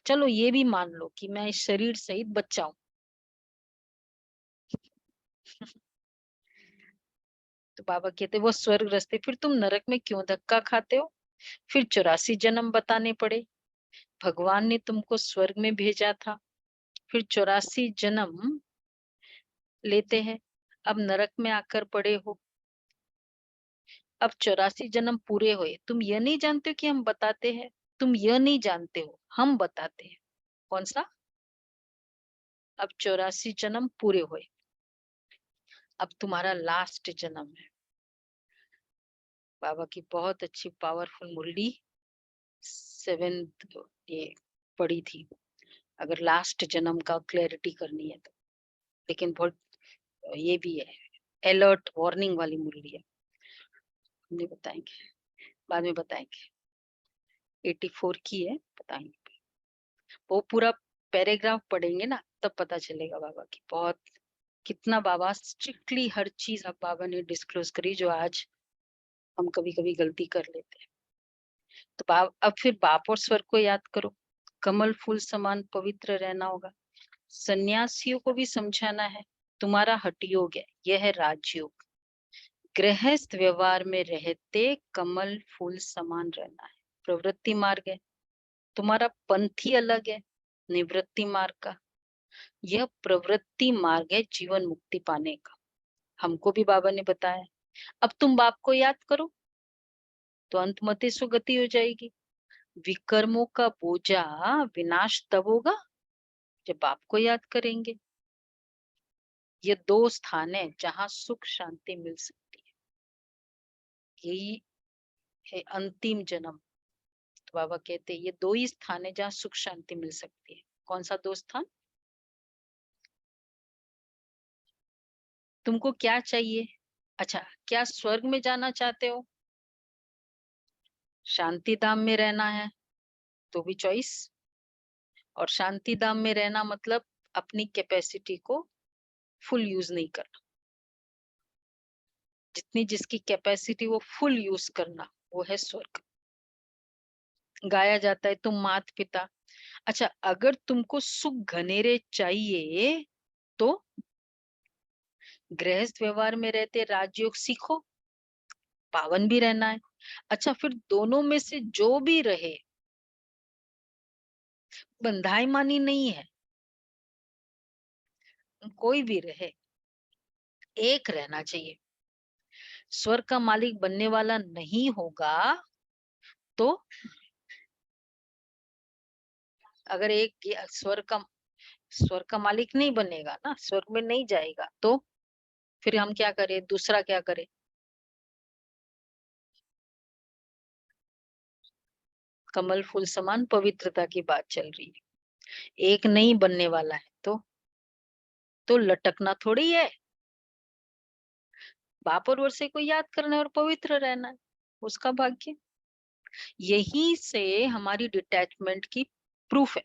चलो ये भी मान लो कि मैं इस शरीर सहित बच्चा हूँ, तो बाबा कहते वो स्वर्ग रस्ते, फिर तुम नरक में क्यों धक्का खाते हो? फिर 84 जन्म बताने पड़े। भगवान ने तुमको स्वर्ग में भेजा था, फिर 84 जन्म लेते हैं, अब नरक में आकर पड़े हो। अब 84 जन्म पूरे हुए, तुम यह नहीं जानते हो कि हम बताते हैं? तुम यह नहीं जानते हो, हम बताते हैं। कौन सा? अब 84 जन्म पूरे हुए, अब तुम्हारा लास्ट जन्म है। बाबा की बहुत अच्छी पावरफुल मुरली 7th ये पढ़ी थी, अगर लास्ट जन्म का क्लैरिटी करनी है तो। लेकिन बहुत ये भी है, अलर्ट वार्निंग वाली मुरली है, नहीं बताएंगे, बाद में बताएंगे। 84 की है, बताएंगे। वो पूरा पैराग्राफ पढ़ेंगे ना तब पता चलेगा बाबा की बहुत, कितना बाबा स्ट्रिक्टली हर चीज अब बाबा ने डिस्क्लोज करी, जो आज हम कभी कभी गलती कर लेते हैं। तो अब फिर बाप और स्वर को याद करो, कमल फूल समान पवित्र रहना होगा। सन्यासियों को भी समझाना है, तुम्हारा हठ योग है, यह है राजयोग। गृहस्थ व्यवहार में रहते कमल फूल समान रहना है, प्रवृत्ति मार्ग है। तुम्हारा पंथ ही अलग है निवृत्ति मार्ग का, यह प्रवृत्ति मार्ग है जीवन मुक्ति पाने का। हमको भी बाबा ने बताया। अब तुम बाप को याद करो तो अंतमते सुगति हो जाएगी। विकर्मों का बोझा विनाश तब होगा जब बाप को याद करेंगे। ये 2 स्थान है जहां सुख शांति मिल सकती है, यही है अंतिम जन्म। तो बाबा कहते हैं ये 2 ही स्थान है जहां सुख शांति मिल सकती है। कौन सा 2 स्थान? तुमको क्या चाहिए? अच्छा, क्या स्वर्ग में जाना चाहते हो, शांति धाम में रहना है, तो भी चॉइस। और शांति धाम में रहना मतलब अपनी कैपेसिटी को फुल यूज नहीं करना, जितनी जिसकी कैपेसिटी वो फुल यूज करना, वो है स्वर्ग। गाया जाता है तुम मात पिता। अच्छा, अगर तुमको सुख घनेरे चाहिए तो गृहस्थ व्यवहार में रहते राजयोग सीखो, पावन भी रहना है। अच्छा, फिर दोनों में से जो भी रहे, बंधाई मानी नहीं है, कोई भी रहे, एक रहना चाहिए। स्वर्ग का मालिक बनने वाला नहीं होगा तो अगर एक स्वर्ग का मालिक नहीं बनेगा ना, स्वर्ग में नहीं जाएगा, तो फिर हम क्या करें, दूसरा क्या करें? कमल फूल समान पवित्रता की बात चल रही है, एक नहीं बनने वाला है तो लटकना थोड़ी है। बाप और वर्षे को याद करना है और पवित्र रहना है, उसका भाग्य। यही से हमारी डिटैचमेंट की प्रूफ है।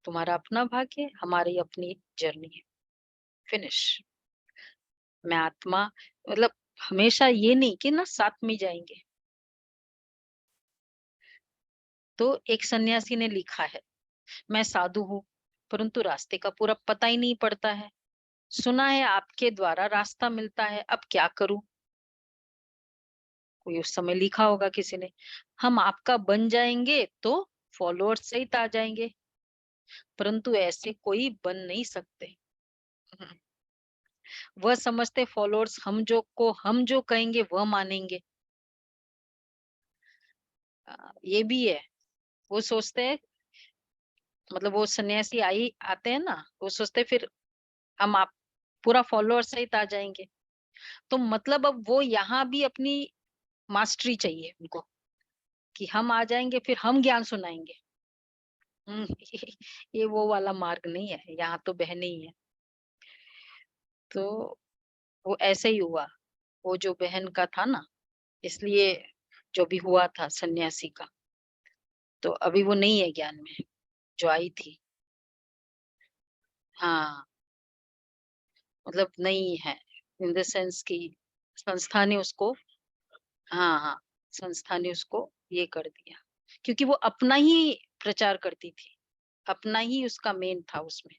तुम्हारा अपना भाग्य, हमारी अपनी जर्नी है, फिनिश। मैं आत्मा, मतलब हमेशा ये नहीं कि ना साथ में जाएंगे। तो एक सन्यासी ने लिखा है, मैं साधु हूँ परंतु रास्ते का पूरा पता ही नहीं पड़ता है। सुना है आपके द्वारा रास्ता मिलता है, अब क्या करूं? कोई उस समय लिखा होगा किसी ने, हम आपका बन जाएंगे तो फॉलोअर्स सहित आ जाएंगे, परंतु ऐसे कोई बन नहीं सकते। वह समझते फॉलोअर्स हम जो कहेंगे वह मानेंगे। ये भी है, वो सोचते हैं, मतलब वो सन्यासी आते हैं ना, वो सोचते हैं फिर हम आप पूरा फॉलोअर सहित आ जाएंगे। तो मतलब अब वो यहाँ भी अपनी मास्टरी चाहिए उनको, कि हम आ जाएंगे फिर हम ज्ञान सुनाएंगे। ये वो वाला मार्ग नहीं है, यहाँ तो बहने ही है। तो वो ऐसे ही हुआ, वो जो बहन का था ना, इसलिए जो भी हुआ था सन्यासी का, तो अभी वो नहीं है ज्ञान में, जो आई थी। हाँ, मतलब नहीं है इन द सेंस की संस्था ने उसको, हाँ हाँ, संस्था ने उसको ये कर दिया, क्योंकि वो अपना ही प्रचार करती थी, अपना ही उसका मेन था उसमें।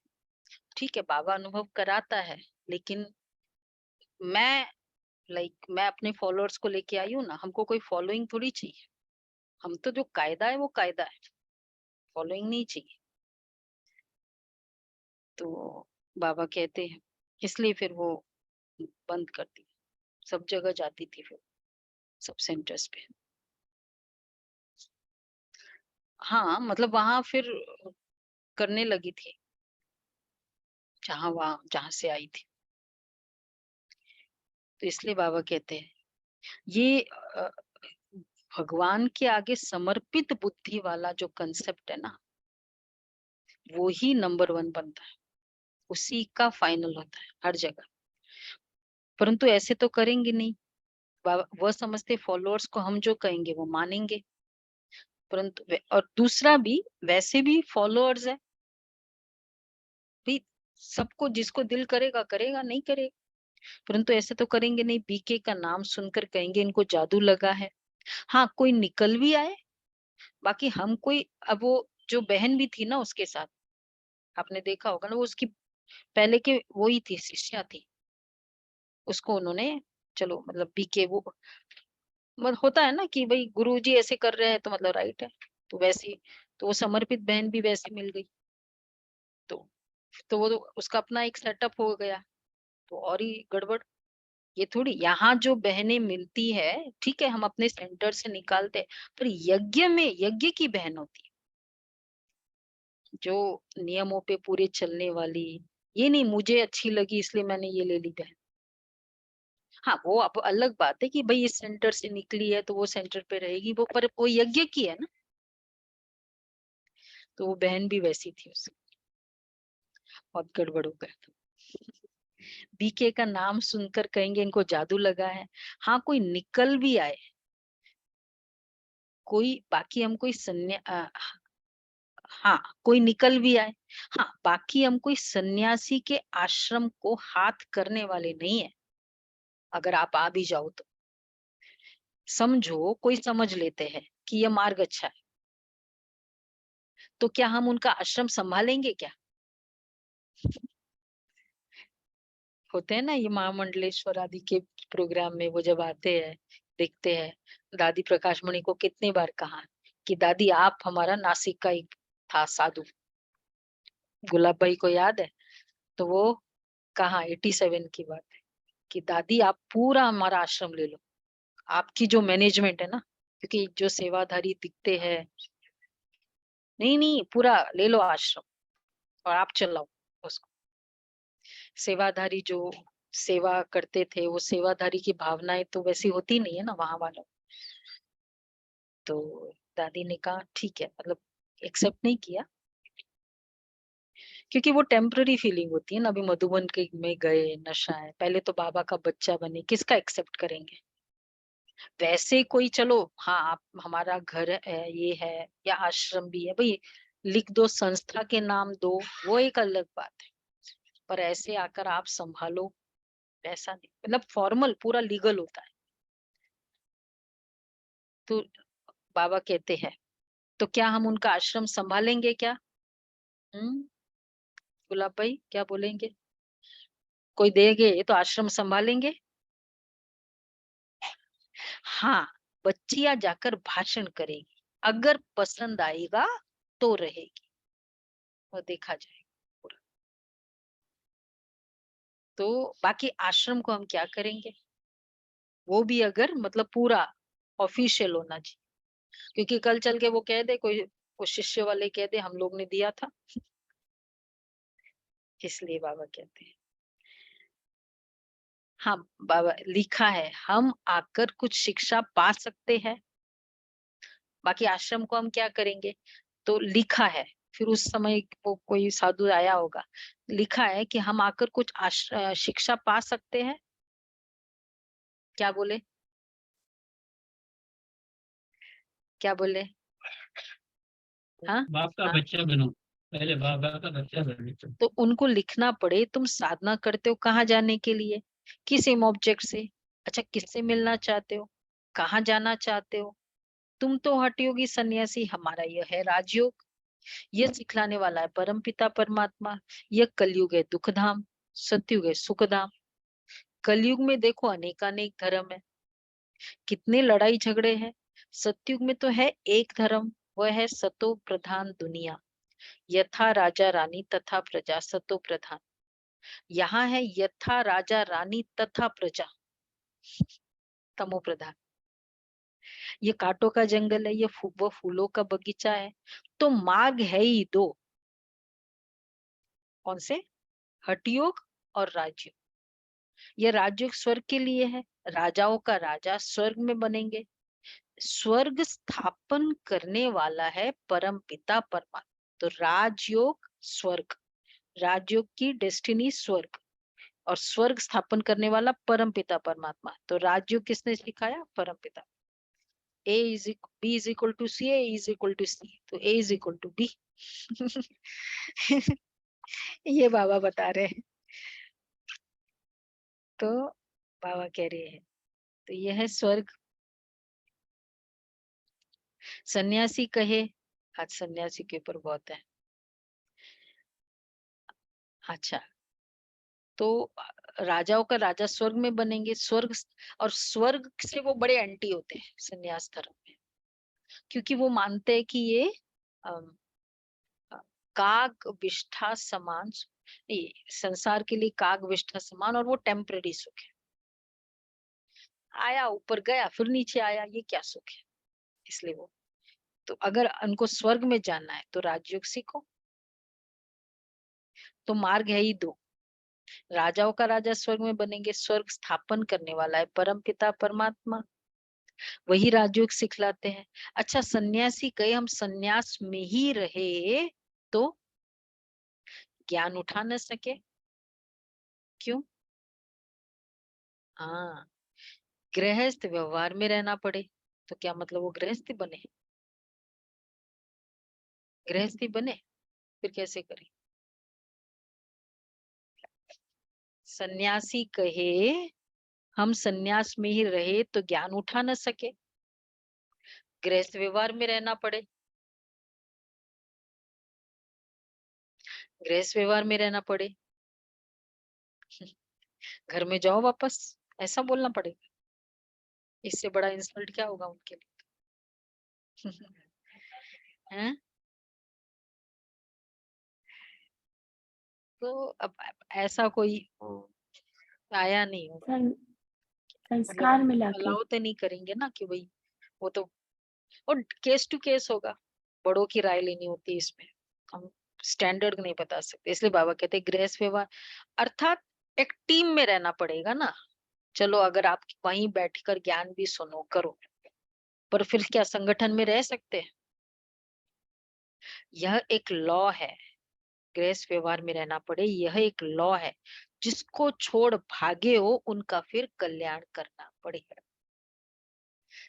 ठीक है, बाबा अनुभव कराता है, लेकिन मैं मैं अपने फॉलोअर्स को लेके आई हूँ ना, हमको कोई फॉलोइंग थोड़ी चाहिए। हम तो जो कायदा है वो कायदा है, फॉलोइंग नहीं चाहिए। तो बाबा कहते हैं, इसलिए फिर वो बंद कर दी, सब जगह जाती थी फिर, सब सेंटर्स पे। हाँ, मतलब वहां फिर करने लगी थी, जहां से आई थी। तो इसलिए बाबा कहते हैं, ये भगवान के आगे समर्पित बुद्धि वाला जो कंसेप्ट है ना, वो ही नंबर 1 बनता है, उसी का फाइनल होता है हर जगह। परंतु ऐसे तो करेंगे नहीं, वह समझते फॉलोअर्स को हम जो कहेंगे वो मानेंगे। परंतु और दूसरा भी, वैसे भी फॉलोअर्स है भाई, सबको जिसको दिल करेगा करेगा, नहीं करेगा। परंतु ऐसे तो करेंगे नहीं, बीके का नाम सुनकर कहेंगे इनको जादू लगा है। हाँ, कोई निकल भी आए, बाकी हम कोई, अब वो जो बहन भी थी ना उसके साथ, आपने देखा होगा ना, वो उसकी पहले के वो ही थी, शिष्या थी। उसको उन्होंने, चलो मतलब बीके वो, मतलब होता है ना कि भाई गुरुजी ऐसे कर रहे हैं तो मतलब राइट है, तो वैसी, तो वो समर्पित बहन भी वैसी मिल गई। तो वो तो उसका अपना एक सेटअप हो गया, तो और ही गड़बड़। ये थोड़ी यहाँ जो बहनें मिलती है, ठीक है हम अपने सेंटर से निकालते हैं, पर यज्ञ में यज्ञ की बहन होती है, जो नियमों पे पूरे चलने वाली। ये नहीं मुझे अच्छी लगी इसलिए मैंने ये ले ली बहन। हाँ, वो अब अलग बात है कि भाई इस सेंटर से निकली है तो वो सेंटर पे रहेगी, वो पर वो यज्ञ की है ना, तो वो बहन भी वैसी थी उससे, बहुत गड़बड़ हो गया। बीके का नाम सुनकर कहेंगे इनको जादू लगा है। हाँ, कोई निकल भी आए, कोई बाकी हम कोई हाँ, कोई निकल भी आए, हाँ बाकी हम कोई सन्यासी के आश्रम को हाथ करने वाले नहीं है। अगर आप आ भी जाओ तो समझो कोई समझ लेते हैं, कि यह मार्ग अच्छा है, तो क्या हम उनका आश्रम संभालेंगे क्या? होते हैं ना ये महामंडलेश्वर आदि के प्रोग्राम में, वो जब आते हैं देखते हैं, दादी प्रकाश मणि को कितनी बार कहा कि दादी आप हमारा नासिक का एक था साधु, गुलाब भाई को याद है? तो वो कहा 87 की बात है कि दादी आप पूरा हमारा आश्रम ले लो, आपकी जो मैनेजमेंट है ना, क्योंकि जो सेवाधारी दिखते हैं, नहीं नहीं पूरा ले लो आश्रम और आप चलाओ उसको। सेवाधारी जो सेवा करते थे, वो सेवाधारी की भावनाएं तो वैसी होती नहीं है ना वहां वालों। तो दादी ने कहा ठीक है, मतलब एक्सेप्ट नहीं किया, क्योंकि वो टेम्पररी फीलिंग होती है ना। अभी मधुबन के में गए, नशा है, पहले तो बाबा का बच्चा बने, किसका एक्सेप्ट करेंगे? वैसे कोई चलो हाँ आप हमारा घर है ये है या आश्रम भी है भाई, लिख दो, संस्था के नाम दो, वो एक अलग बात है, पर ऐसे आकर आप संभालो, ऐसा नहीं, मतलब फॉर्मल पूरा लीगल होता है। तो बाबा कहते हैं तो क्या हम उनका आश्रम संभालेंगे क्या? गुलाब भाई क्या बोलेंगे? कोई देंगे तो आश्रम संभालेंगे? हाँ, बच्चियां जाकर भाषण करेगी, अगर पसंद आएगा तो रहेगी, वो देखा जाएगा पूरा। तो बाकी आश्रम को हम क्या करेंगे, वो भी अगर मतलब पूरा ऑफिशियल होना चाहिए, क्योंकि कल चल के वो कह दे, कोई शिष्य वाले कह दे हम लोग ने दिया था, इसलिए बाबा कहते हैं। हाँ बाबा लिखा है हम आकर कुछ शिक्षा पा सकते हैं, बाकी आश्रम को हम क्या करेंगे? तो लिखा है, फिर उस समय वो कोई साधु आया होगा, लिखा है कि हम आकर कुछ शिक्षा पा सकते हैं। क्या बोले? क्या बोले? हाँ बाप का हाँ, बच्चा बनो, पहले बाबा का बच्चा बनो। तो उनको लिखना पड़े तुम साधना करते हो कहाँ जाने के लिए, किस एम ऑब्जेक्ट से, अच्छा किससे मिलना चाहते हो, कहाँ जाना चाहते हो? तुम तो हठयोगी सन्यासी, हमारा यह है राजयोग, यह सिखलाने वाला है परमपिता परमात्मा। यह कलयुग है दुख धाम, सतयुग है सुख धाम। कलयुग में देखो अनेकानेक धर्म है, कितने लड़ाई झगड़े हैं। सतयुग में तो है एक धर्म, वह है सतो प्रधान दुनिया, यथा राजा रानी तथा प्रजा सतो प्रधान। यहाँ है यथा राजा रानी तथा प्रजा तमो प्रधान। ये कांटों का जंगल है, ये वो फूलों का बगीचा है, तो मार्ग है ही दो, कौन से? हठयोग और राजयोग। ये राजयोग स्वर्ग के लिए है, राजाओं का राजा स्वर्ग में बनेंगे, स्वर्ग स्थापन करने वाला है परम पिता परमात्मा। तो राजयोग स्वर्ग, राजयोग की डेस्टिनी स्वर्ग, और स्वर्ग स्थापन करने वाला परम पिता परमात्मा। तो राजयोग किसने सिखाया? परम पिता। B is equal to C, A is equal to C, तो A is equal to B। ये बाबा बता रहे हैं। तो बाबा कह रहे हैं तो यह है स्वर्ग। सन्यासी कहे, आज सन्यासी के ऊपर बहुत है। अच्छा, तो राजाओं का राजा स्वर्ग में बनेंगे, स्वर्ग, और स्वर्ग से वो बड़े एंटी होते हैं सन्यास धर्म में, क्योंकि वो मानते हैं कि ये अम, अ, काग विष्ठा समान, ये संसार के लिए काग विष्ठा समान, और वो टेम्पररी सुख है, आया ऊपर गया फिर नीचे आया, ये क्या सुख है? इसलिए वो, तो अगर उनको स्वर्ग में जाना है तो राजयोग सीखो। तो मार्ग है ही दो, राजाओं का राजा स्वर्ग में बनेंगे, स्वर्ग स्थापन करने वाला है परम पिता परमात्मा, वही राजयोग सिखलाते हैं। अच्छा, सन्यासी कहे हम सन्यास में ही रहे तो ज्ञान उठा न सके, क्यों? हाँ, गृहस्थ व्यवहार में रहना पड़े, तो क्या मतलब वो गृहस्थी बने? गृहस्थी बने फिर कैसे करें? सन्यासी कहे हम सन्यास में ही रहे तो ज्ञान उठा न सके, गृहस्थ व्यवहार में रहना पड़े, गृहस्थ व्यवहार में रहना पड़े, घर में जाओ वापस, ऐसा बोलना पड़ेगा। इससे बड़ा इंसल्ट क्या होगा उनके लिए? हैं? तो अब ऐसा कोई आया नहीं होगा, संस्कार मिला के अलाउ तो नहीं करेंगे ना कि भाई वो तो, और केस टू केस होगा, बड़ों की राय लेनी होती है इसमें, हम स्टैंडर्ड नहीं बता सकते। इसलिए बाबा कहते हैं गृहस्थ व्यवहार अर्थात एक टीम में रहना पड़ेगा ना। चलो अगर आप वहीं बैठकर ज्ञान भी सुनो करो, पर फिर क्या संगठन में रह सकते हैं? यह एक लॉ है, गृहस्थ व्यवहार में रहना पड़े, यह एक लॉ है। जिसको छोड़ भागे हो उनका फिर कल्याण करना पड़ेगा।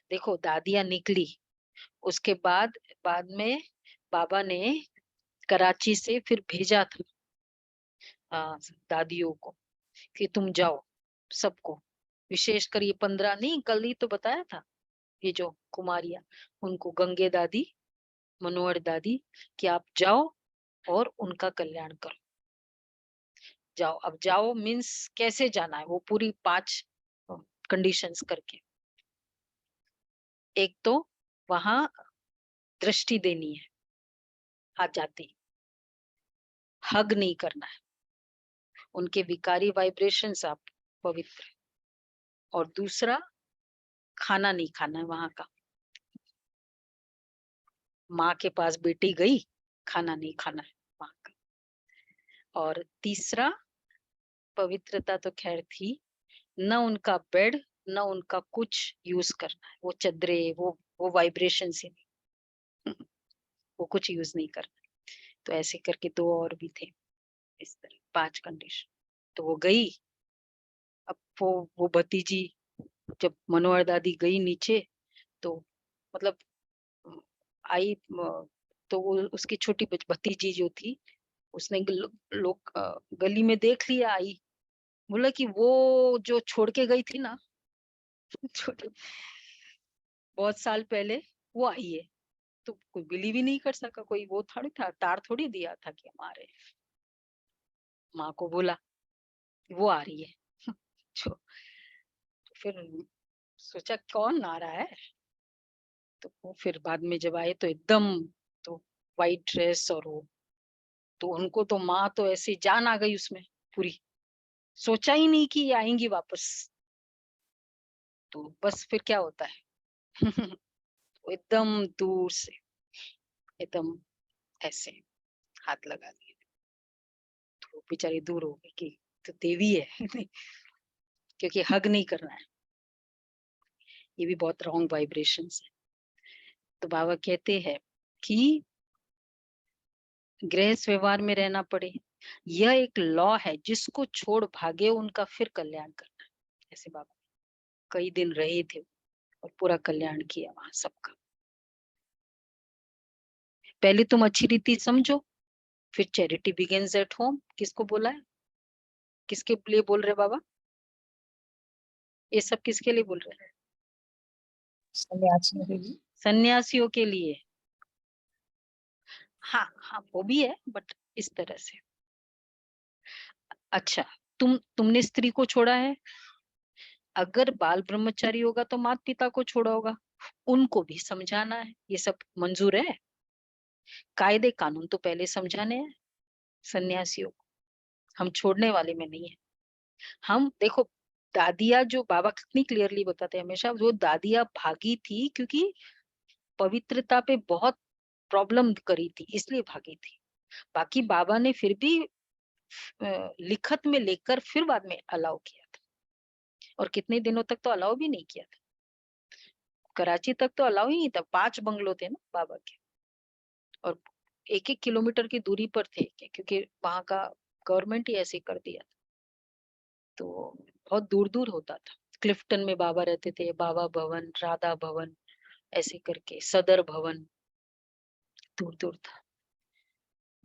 देखो दादियां निकली, उसके बाद में बाबा ने कराची से फिर भेजा था दादियों को कि तुम जाओ, सबको, विशेषकर ये 15 नहीं, कल ही तो बताया था, ये जो कुमारियां, उनको गंगे दादी, मनोहर दादी, कि आप जाओ और उनका कल्याण करो। जाओ, अब जाओ मीन्स कैसे जाना है, वो पूरी 5 कंडीशंस करके। एक तो वहां दृष्टि देनी है, हाथ जाती, हग नहीं करना है, उनके विकारी वाइब्रेशंस आप पवित्र, और दूसरा खाना नहीं खाना है वहां का। माँ के पास बेटी गई, खाना नहीं खाना है माँ का। और तीसरा, पवित्रता तो खैर थी, न उनका बेड न उनका कुछ यूज करना है, वो चदरे, वो वाइब्रेशन से नहीं, वो कुछ यूज नहीं करना। तो ऐसे करके 2 और भी थे, इस तरह 5 कंडीशन। तो वो गई, अब वो भतीजी जब मनोहर दादी गई नीचे, तो मतलब आई, तो वो उसकी छोटी भतीजी जो थी, उसने लोग गली में देख लिया, आई, बोला कि वो जो छोड़ के गई थी ना, छोटी, बहुत साल पहले वो आई है। तो कोई बिलीव ही नहीं कर सका, कोई वो थोड़ी था, तार थोड़ी दिया था कि हमारे माँ को बोला वो आ रही है। जो फिर सोचा कौन आ रहा है, तो वो फिर बाद में जब आए तो एकदम, तो वाइट ड्रेस और वो, तो उनको तो माँ तो ऐसी जान आ गई उसमें पूरी, सोचा ही नहीं कि ये आएंगी वापस। तो बस फिर क्या होता है, तो एकदम दूर से एकदम ऐसे हाथ लगा दिए, तो वो बेचारी दूर हो गई कि तो देवी है। क्योंकि हग नहीं करना है, ये भी बहुत रॉन्ग वाइब्रेशंस है। तो बाबा कहते हैं कि गृहस्थ व्यवहार में रहना पड़े, यह एक लॉ है, जिसको छोड़ भागे उनका फिर कल्याण करना है। ऐसे बाबा कई दिन रहे थे और पूरा कल्याण किया वहां सबका। पहले तुम अच्छी रीति समझो, फिर चैरिटी बिगिंस एट होम। किसको बोला है, किसके लिए बोल रहे बाबा, ये सब किसके लिए बोल रहे हैं? सन्यासियों के लिए। सन्यासियों के लिए। हाँ हाँ वो भी है, बट इस तरह से। अच्छा, तुमने स्त्री को छोड़ा है, अगर बाल ब्रह्मचारी होगा तो माता पिता को छोड़ा होगा, उनको भी समझाना है, ये सब मंजूर है। कायदे कानून तो पहले समझाने हैं सन्यासियों को, हम छोड़ने वाले में नहीं है। हम देखो, दादिया जो बाबा कितनी क्लियरली बताते हैं हमेशा, वो दादिया भागी थी क्योंकि पवित्रता पे बहुत प्रॉब्लम करी थी, इसलिए भागी थी। बाकी बाबा ने फिर भी लिखत में लेकर फिर बाद में अलाउ किया था, और कितने दिनों तक तो अलाउ भी नहीं किया था। कराची तक तो अलाउ ही नहीं था, 5 बंगलो थे ना बाबा के, और 1-1 किलोमीटर की दूरी पर थे, क्योंकि वहां का गवर्नमेंट ही ऐसे कर दिया था। तो बहुत दूर दूर होता था। क्लिफ्टन में बाबा रहते थे, बाबा भवन, राधा भवन, ऐसे करके सदर भवन, दूर दूर था।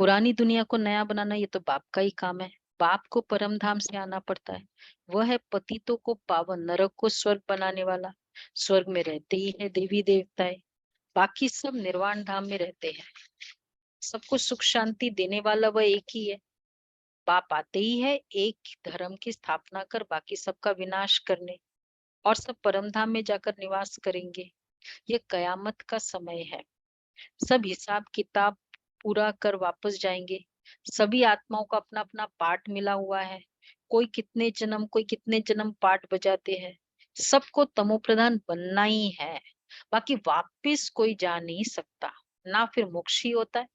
पुरानी दुनिया को नया बनाना ये तो बाप का ही काम है। बाप को परम धाम से आना पड़ता है, वह है पतितों को पावन, नरक को स्वर्ग बनाने वाला। स्वर्ग में रहते ही है देवी देवताएं, बाकी सब निर्वाण धाम में रहते हैं। सबको सुख शांति देने वाला वह एक ही है। बाप आते ही है एक धर्म की स्थापना कर बाकी सबका विनाश करने, और सब परम धाम में जाकर निवास करेंगे। ये कयामत का समय है। सब हिसाब किताब पूरा कर वापस जाएंगे। सभी आत्माओं का अपना अपना पाठ मिला हुआ है। कोई कितने जन्म पाठ बजाते हैं। सबको तमो प्रधान बनना ही है। बाकी वापिस कोई जा नहीं सकता, ना फिर मोक्ष ही होता है।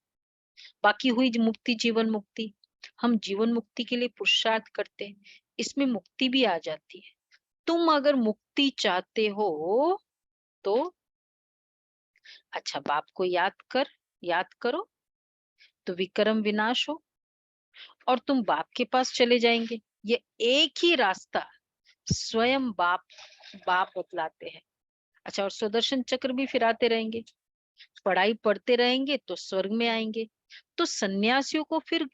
बाकी हुई मुक्ति, जीवन मुक्ति। हम जीवन मुक्ति के लिए पुरुषार्थ करते हैं, इसमें मुक्ति भी आ जाती है। तुम अगर मुक्ति चाहते हो तो अच्छा बाप को याद करो तो विक्रम विनाश हो और तुम बाप के पास चले जाएंगे। ये एक ही रास्ता स्वयं बाप बतलाते हैं। अच्छा, और सुदर्शन चक्र भी फिराते रहेंगे। पढ़ाई पढ़ते रहेंगे तो स्वर्ग में आएंगे। तो सन्यासियों को फिर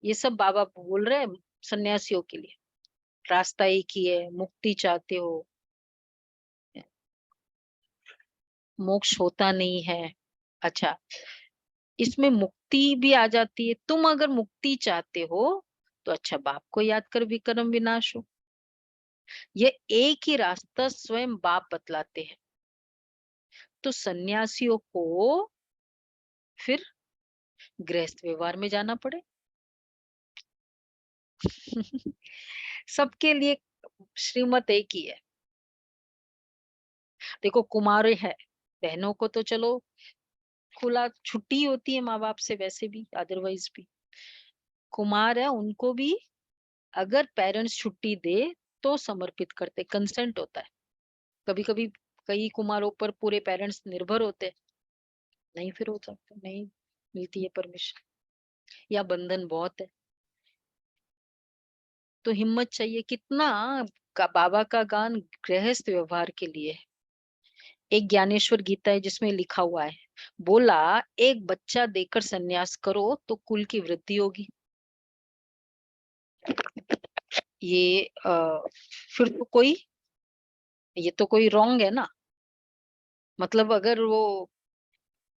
ये सब बाबा बोल रहे हैं, सन्यासियों के लिए रास्ता एक ही है। मुक्ति चाहते हो, मोक्ष होता नहीं है। अच्छा, इसमें मुक्ति भी आ जाती है। तुम अगर मुक्ति चाहते हो तो अच्छा बाप को याद कर विक्रम विनाश हो। ये एक ही रास्ता स्वयं बाप बतलाते हैं। तो सन्यासियों को फिर गृहस्थ व्यवहार में जाना पड़े। सबके लिए श्रीमत एक ही है। देखो कुमार है, बहनों को तो चलो खुला छुट्टी होती है माँ बाप से, वैसे भी अदरवाइज भी। कुमार है, उनको भी अगर पेरेंट्स छुट्टी दे तो समर्पित करते, कंसेंट होता है। कभी कभी कई कुमारों पर पूरे पेरेंट्स निर्भर होते, नहीं फिर हो सकता, नहीं मिलती है परमिशन, या बंधन बहुत है तो हिम्मत चाहिए। कितना बाबा का गान गृहस्थ व्यवहार के लिए है। एक ज्ञानेश्वर गीता है जिसमें लिखा हुआ है, बोला एक बच्चा देकर सन्यास करो तो कुल की वृद्धि होगी। ये फिर तो कोई, ये तो कोई रॉन्ग है ना। मतलब अगर वो,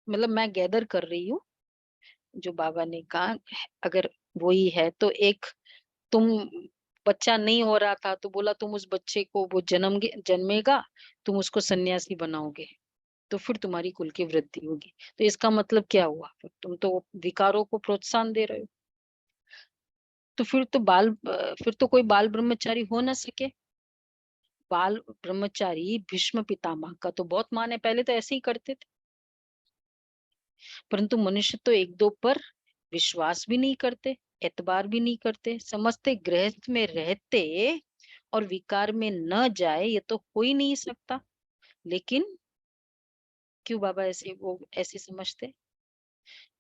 मतलब मैं गैदर कर रही हूँ जो बाबा ने कहा, अगर वही है तो एक, तुम बच्चा नहीं हो रहा था तो बोला तुम उस बच्चे को, वो जन्मेगा, तुम उसको सन्यासी बनाओगे तो फिर तुम्हारी कुल की वृद्धि होगी। तो इसका मतलब क्या हुआ? तुम तो विकारों को प्रोत्साहन दे रहे हो। तो फिर तो कोई बाल ब्रह्मचारी हो ना सके। बाल ब्रह्मचारी भीष्म पितामह का तो बहुत मान है, पहले तो ऐसे ही करते थे। परंतु मनुष्य तो एक दो पर विश्वास भी नहीं करते, एतबार भी नहीं करते, समझते गृहस्थ में रहते और विकार में न जाए ये तो हो ही नहीं सकता। लेकिन क्यों बाबा ऐसे समझते?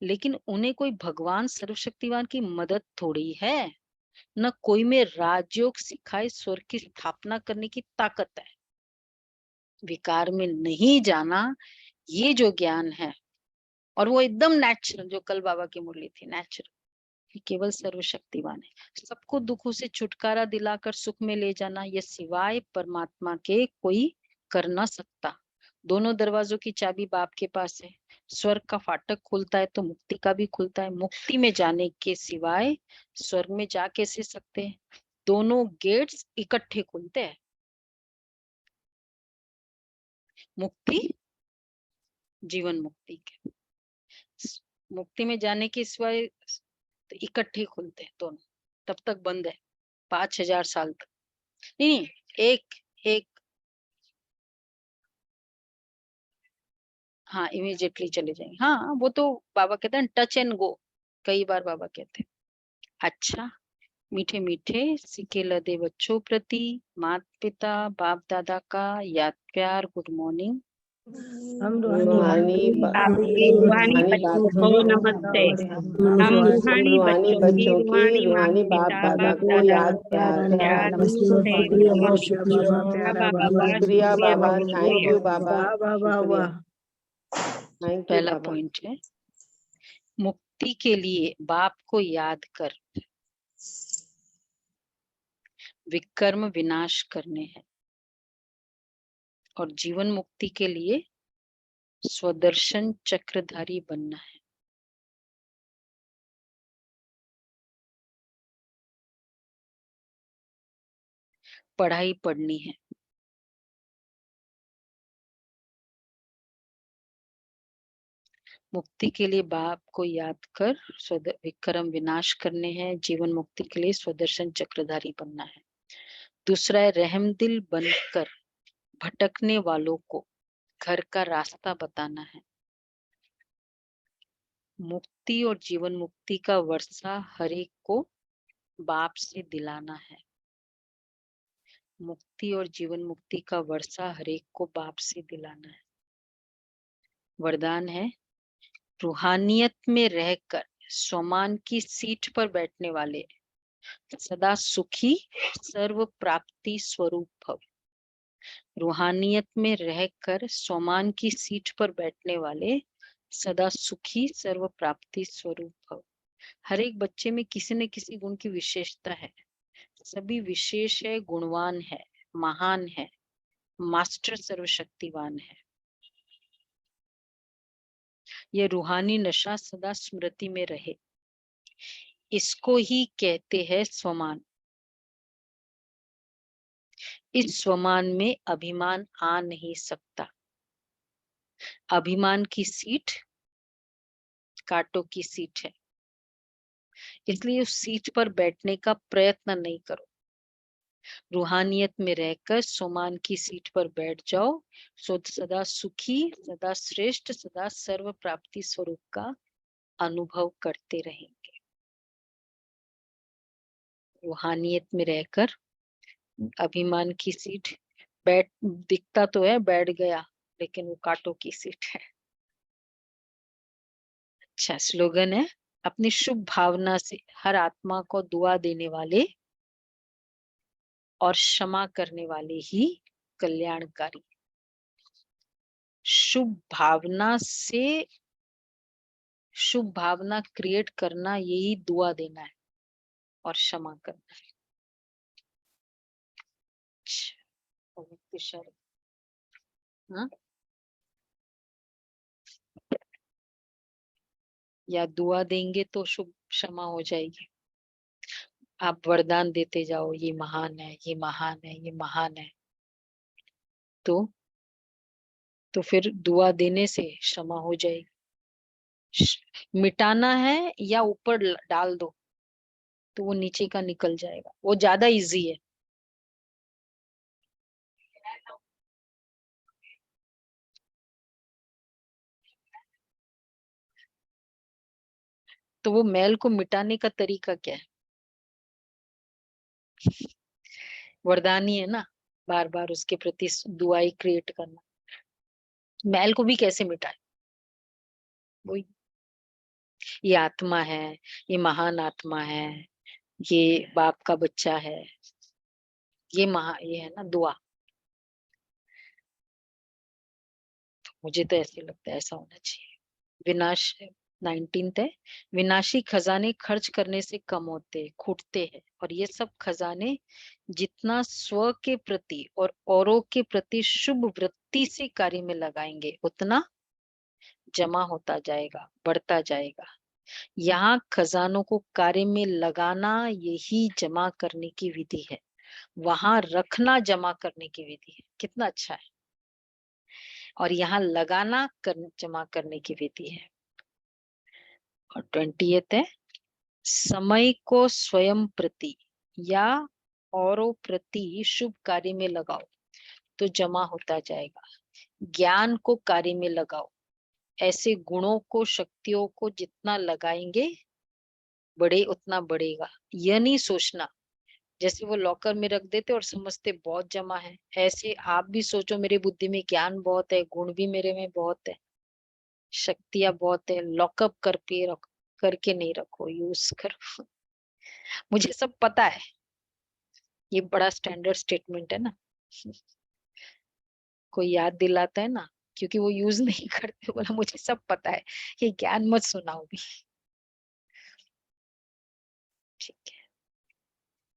लेकिन उन्हें कोई भगवान सर्वशक्तिवान की मदद थोड़ी है, न कोई में राजयोग सिखाए स्वर्ग की स्थापना करने की ताकत है। विकार में नहीं जाना, ये जो ज्ञान है, और वो एकदम नेचुरल, जो कल बाबा की मुरली थी, नेचुरल, केवल सर्वशक्तिवान है। सबको दुखों से छुटकारा दिलाकर सुख में ले जाना, ये सिवाय परमात्मा के कोई कर ना सकता। दोनों दरवाजों की चाबी बाप के पास है। स्वर्ग का फाटक खुलता है तो मुक्ति का भी खुलता है। मुक्ति में जाने के सिवाय स्वर्ग में जा कैसे सकते हैं? दोनों गेट्स इकट्ठे खुलते हैं। मुक्ति, जीवन मुक्ति के, मुक्ति में जाने के सिवाय तो इकट्ठे खुलते हैं दोनों, तब तक बंद है 5000 साल तक। नहीं, एक एक हाँ इमीडिएटली चले जाएंगे। हाँ वो तो बाबा कहते हैं टच एंड गो, कई बार बाबा कहते हैं। अच्छा, मीठे मीठे सिक्के लदे बच्चों प्रति माता पिता बाप दादा का याद प्यार, गुड मॉर्निंग। हम आपके रूहानी बच्चों को नमस्ते। हम रूहानी बच्चों की रूहानी माता पिता बाप दादा को प्यार नमस्ते। शुक्रिया बाबा, थैंक यू बाबा। थैंक यू पहला बाबा। पॉइंट है, मुक्ति के लिए बाप को याद कर विकर्म विनाश करने हैं, और जीवन मुक्ति के लिए स्वदर्शन चक्रधारी बनना है। पढ़ाई पढ़नी है। मुक्ति के लिए बाप को याद कर विक्रम विनाश करने हैं। जीवन मुक्ति के लिए स्वदर्शन चक्रधारी बनना है। दूसरा है रहमदिल बनकर भटकने वालों को घर का रास्ता बताना है। मुक्ति और जीवन मुक्ति का वर्षा हर एक को बाप से दिलाना है। मुक्ति और जीवन मुक्ति का वर्षा हर एक को बाप से दिलाना है। वरदान है रूहानियत में रहकर स्वमान की सीट पर बैठने वाले सदा सुखी सर्व प्राप्ति स्वरूप भव। रूहानियत में रहकर स्वमान की सीट पर बैठने वाले सदा सुखी सर्व प्राप्ति स्वरूप भव। हर एक बच्चे में किसी न किसी गुण की विशेषता है। सभी विशेष है, गुणवान है, महान है, मास्टर सर्वशक्तिवान है। यह रूहानी नशा सदा स्मृति में रहे, इसको ही कहते हैं स्वमान। इस स्वमान में अभिमान आ नहीं सकता। अभिमान की सीट कांटों की सीट है, इसलिए उस सीट पर बैठने का प्रयत्न नहीं करो। रूहानियत में रहकर सोमान की सीट पर बैठ जाओ, सदा सुखी, सदा श्रेष्ठ, सदा सर्व प्राप्ति स्वरूप का अनुभव करते रहेंगे। रूहानियत में रहकर अभिमान की सीट बैठ दिखता तो है बैठ गया, लेकिन वो कांटों की सीट है। अच्छा स्लोगन है, अपनी शुभ भावना से हर आत्मा को दुआ देने वाले और क्षमा करने वाले ही कल्याणकारी। शुभ भावना से शुभ भावना क्रिएट करना, यही दुआ देना है और क्षमा करना है। हाँ? या दुआ देंगे तो शुभ क्षमा हो जाएगी। आप वरदान देते जाओ, ये महान है, ये महान है, ये महान है, तो फिर दुआ देने से क्षमा हो जाएगी। मिटाना है या ऊपर डाल दो तो वो नीचे का निकल जाएगा, वो ज्यादा इजी है। तो वो मैल को मिटाने का तरीका क्या है? वरदान ही है ना, बार बार उसके प्रति दुआई क्रिएट करना। मैल को भी कैसे मिटाए? वही, ये आत्मा है, ये महान आत्मा है, ये बाप का बच्चा है, ये है ना दुआ। मुझे तो ऐसे लगता है ऐसा होना चाहिए। विनाश 19th है, विनाशी खजाने खर्च करने से कम होते, खूटते हैं, और ये सब खजाने जितना स्व के प्रति और औरों के प्रति शुभ वृत्ति से कार्य में लगाएंगे उतना जमा होता जाएगा, बढ़ता जाएगा। यहाँ खजानों को कार्य में लगाना यही जमा करने की विधि है, वहां रखना जमा करने की विधि है। कितना अच्छा है। और यहाँ लगाना जमा करने की विधि है। और 20th है, समय को स्वयं प्रति या औरों प्रति शुभ कार्य में लगाओ तो जमा होता जाएगा। ज्ञान को कार्य में लगाओ, ऐसे गुणों को, शक्तियों को जितना लगाएंगे बढ़े उतना बढ़ेगा। यह नहीं सोचना जैसे वो लॉकर में रख देते और समझते बहुत जमा है, ऐसे आप भी सोचो मेरी बुद्धि में ज्ञान बहुत है, गुण भी मेरे में बहुत है, शक्तियां बहुत है, लॉकअप करके नहीं रखो, यूज करो। मुझे सब पता है, ये बड़ा स्टैंडर्ड स्टेटमेंट है ना। कोई याद दिलाता है ना, क्योंकि वो यूज नहीं करते, बोला मुझे सब पता है, ये ज्ञान मत सुनाओ भी। ठीक है।